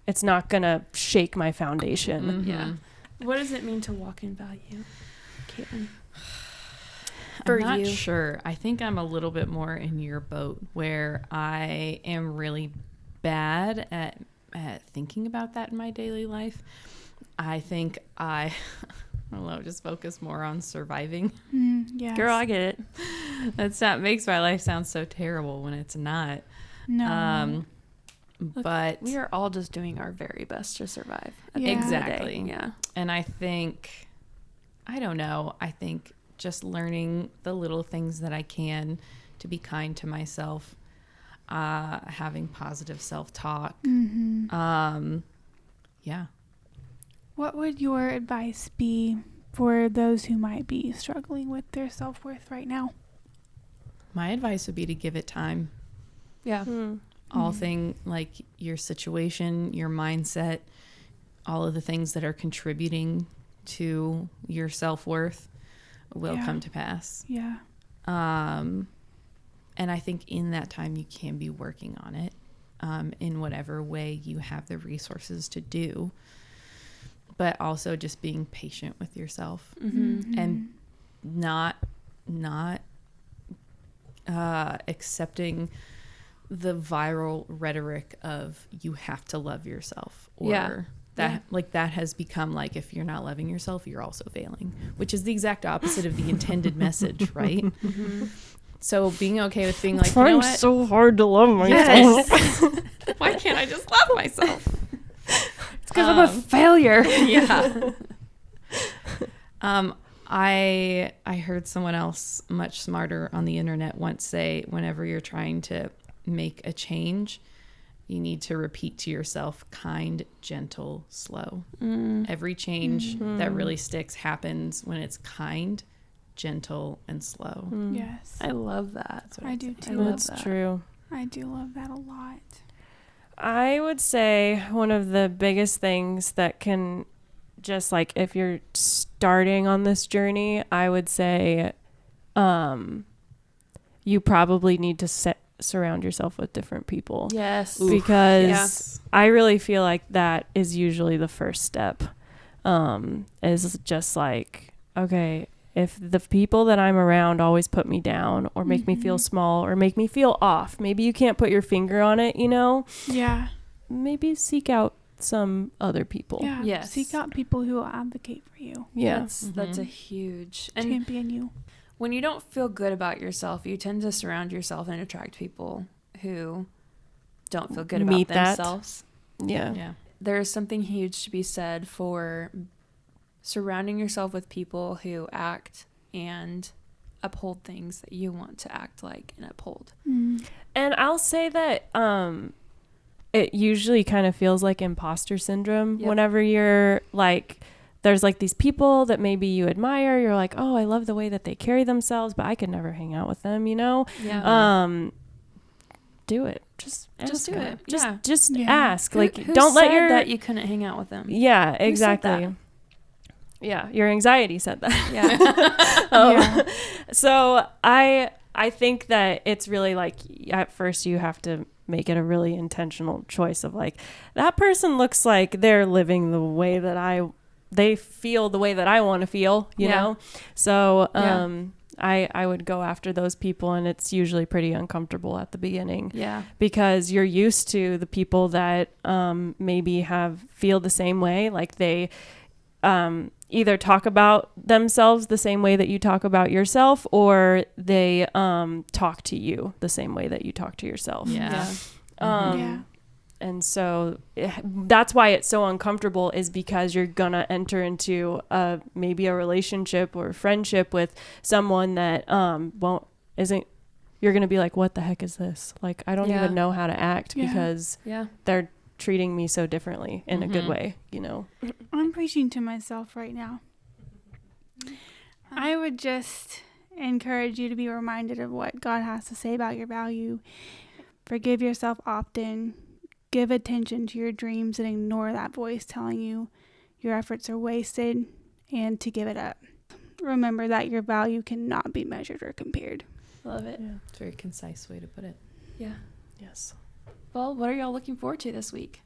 it's not gonna shake my foundation. What does it mean to walk in value, Caitlyn? I'm not sure. I think I'm a little bit more in your boat, where I am really bad at thinking about that in my daily life. I think I don't know, just focus more on surviving. Girl, I get it. That makes my life sound so terrible when it's not. No. But We are all just doing our very best to survive. At the Yeah. end of the day. Exactly. Yeah. And I think, I don't know, I think just learning the little things that I can to be kind to myself, having positive self-talk. Yeah. What would your advice be for those who might be struggling with their self-worth right now? My advice would be to give it time. Yeah. All thing like your situation, your mindset, all of the things that are contributing to your self-worth will Yeah. come to pass. Yeah. And I think in that time you can be working on it in whatever way you have the resources to do, but also just being patient with yourself and not accepting the viral rhetoric of you have to love yourself, or Yeah. that like that has become like, if you're not loving yourself, you're also failing, which is the exact opposite of the intended message, right? So being okay with being like, you know what? so hard to love myself. Yes. Why can't I just love myself? It's because I'm a failure. Yeah. I heard someone else much smarter on the internet once say, whenever you're trying to make a change, you need to repeat to yourself, kind, gentle, slow. Every change that really sticks happens when it's kind, gentle, and slow. Yes. I love that. That's what I I'd do say. too. love That's that. true. I do love that a lot. I would say one of the biggest things that can just like, if you're starting on this journey, I would say you probably need to surround yourself with different people. Yes. Because I really feel like that is usually the first step, is just like, okay, if the people that I'm around always put me down or make me feel small or make me feel off, maybe you can't put your finger on it, you know, Yeah. maybe seek out some other people. Yeah. Yes. Seek out people who will advocate for you, Yeah. That's a huge. And champion you. when you don't feel good about yourself, you tend to surround yourself and attract people who don't feel good Meet about that. themselves. Yeah. Yeah. There is something huge to be said for surrounding yourself with people who act and uphold things that you want to act like and uphold. And I'll say that it usually kind of feels like imposter syndrome whenever you're like, there's like these people that maybe you admire. You're like, oh, I love the way that they carry themselves, but I could never hang out with them, you know? Yeah. Do it. Just do them. it. Just Yeah. ask. Who don't let said your that you couldn't hang out with them. Yeah, Who said exactly. that? Yeah, your anxiety said that. Yeah. So I think that it's really like, at first you have to make it a really intentional choice of like, that person looks like they're living the way that they feel the way that I want to feel, you know? So I would go after those people, and it's usually pretty uncomfortable at the beginning. Yeah. Because you're used to the people that maybe feel the same way, like they either talk about themselves the same way that you talk about yourself, or they talk to you the same way that you talk to yourself. Yeah. And so that's why it's so uncomfortable, is because you're gonna enter into maybe a relationship or a friendship with someone that you're gonna be like, what the heck is this? Like, I don't even know how to act because they're treating me so differently in a good way, you know? I'm preaching to myself right now. I would just encourage you to be reminded of what God has to say about your value. Forgive yourself often. Give attention to your dreams and ignore that voice telling you your efforts are wasted, and to give it up. Remember that your value cannot be measured or compared. Love it. Yeah. It's a very concise way to put it. Yeah. Yes. Well, what are y'all looking forward to this week?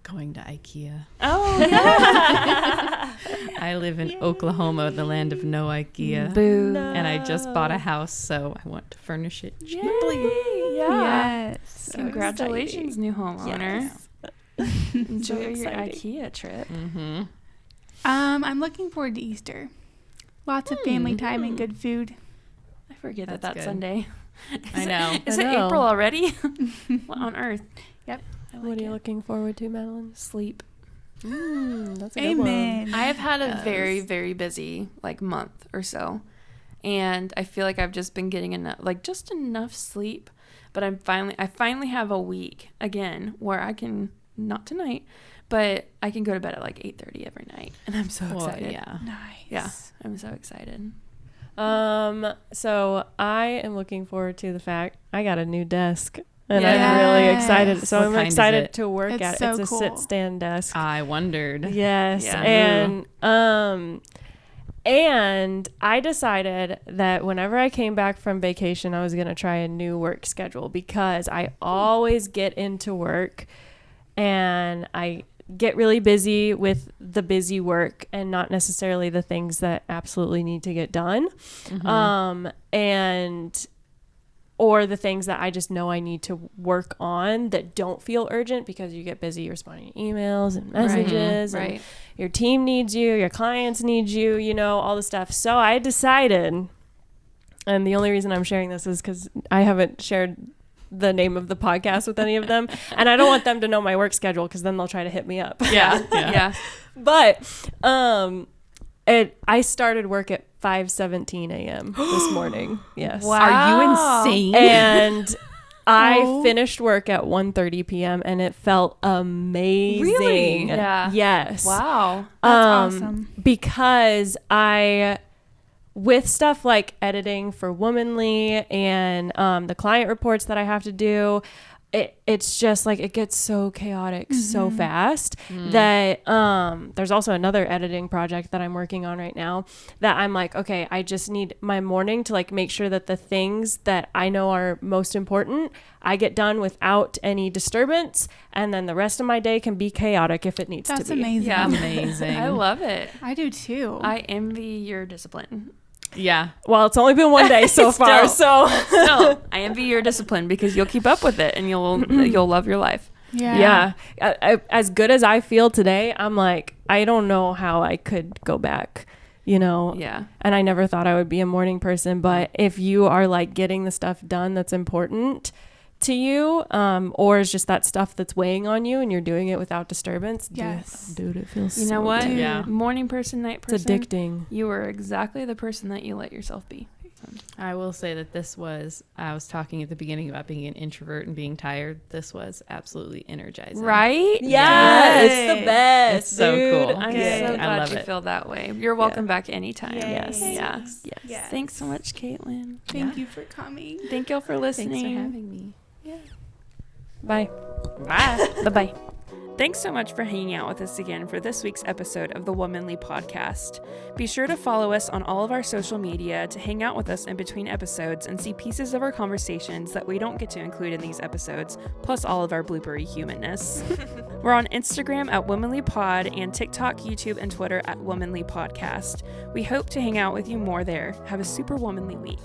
Going to IKEA. Oh, yeah. I live in Oklahoma, the land of no IKEA. Boo. No. And I just bought a house, so I want to furnish it cheaply. Yeah. Yes. Congratulations, new homeowner. Enjoy So your exciting. IKEA trip. Mm-hmm. I'm looking forward to Easter. Lots of family time and good food. I forget That's that's good. Sunday. I know. Is I it know. April already? What on earth? Yep. I What like are you it. looking forward to, Madeline? Sleep. That's a good one. Amen. I have had a very, very busy like month or so. And I feel like I've just been getting just enough sleep. But I finally have a week again where I can, not tonight, but I can go to bed at like 8:30 every night. And I'm so excited. Yeah. Nice. Yeah, I'm so excited. So I am looking forward to the fact I got a new desk. And Yes. I'm really excited. So What I'm kind is excited it? to work It's at. so It's a cool. sit-stand desk. I wondered. Yes. Yeah. And I decided that whenever I came back from vacation, I was going to try a new work schedule because I always get into work and I get really busy with the busy work and not necessarily the things that absolutely need to get done. Or the things that I just know I need to work on that don't feel urgent because you get busy responding to emails and messages and Right. your team needs you, your clients need you, you know, all the stuff. So I decided, and the only reason I'm sharing this is because I haven't shared the name of the podcast with any of them, and I don't want them to know my work schedule because then they'll try to hit me up. Yeah. But I started work at 5:17 a.m. this morning. Yes. Wow. Are you insane? And I Oh. finished work at 1:30 p.m. and it felt amazing. Really? Yeah. Yes. Wow. That's awesome. Because with stuff like editing for Womanly and the client reports that I have to do, it's just like it gets so chaotic so fast that there's also another editing project that I'm working on right now that I'm like, okay, I just need my morning to like make sure that the things that I know are most important I get done without any disturbance, and then the rest of my day can be chaotic if it needs That's to be. amazing. Yeah. Amazing. I love it. I do too. I envy your discipline. Yeah. Well, it's only been one day so far, so No, I envy your discipline because you'll keep up with it and you'll love your life. yeah. As good as I feel today, I'm like, I don't know how I could go back, you know? Yeah. And I never thought I would be a morning person, but if you are like getting the stuff done that's important to you, or is just that stuff that's weighing on you and you're doing it without disturbance, Yes. dude, it feels You know so what? good. Yeah. Morning person, night It's person. addicting. You are exactly the person that you let yourself be. I will say that I was talking at the beginning about being an introvert and being tired. This was absolutely energizing. Right? Yeah, it's the Yay. best. It's so dude. cool. I'm Yay. so I glad love you it. feel that way. You're welcome back anytime. Yay. Yes. Yeah. Yes. Yes. Thanks so much, Caitlyn. Thank you for coming. Thank y'all for listening. Thanks for having me. Bye. Bye. Bye-bye. Thanks so much for hanging out with us again for this week's episode of the Womanly Podcast. Be sure to follow us on all of our social media to hang out with us in between episodes and see pieces of our conversations that we don't get to include in these episodes, plus all of our bloopery humanness. We're on Instagram at Womanly Pod and TikTok, YouTube, and Twitter at Womanly Podcast. We hope to hang out with you more there. Have a super womanly week.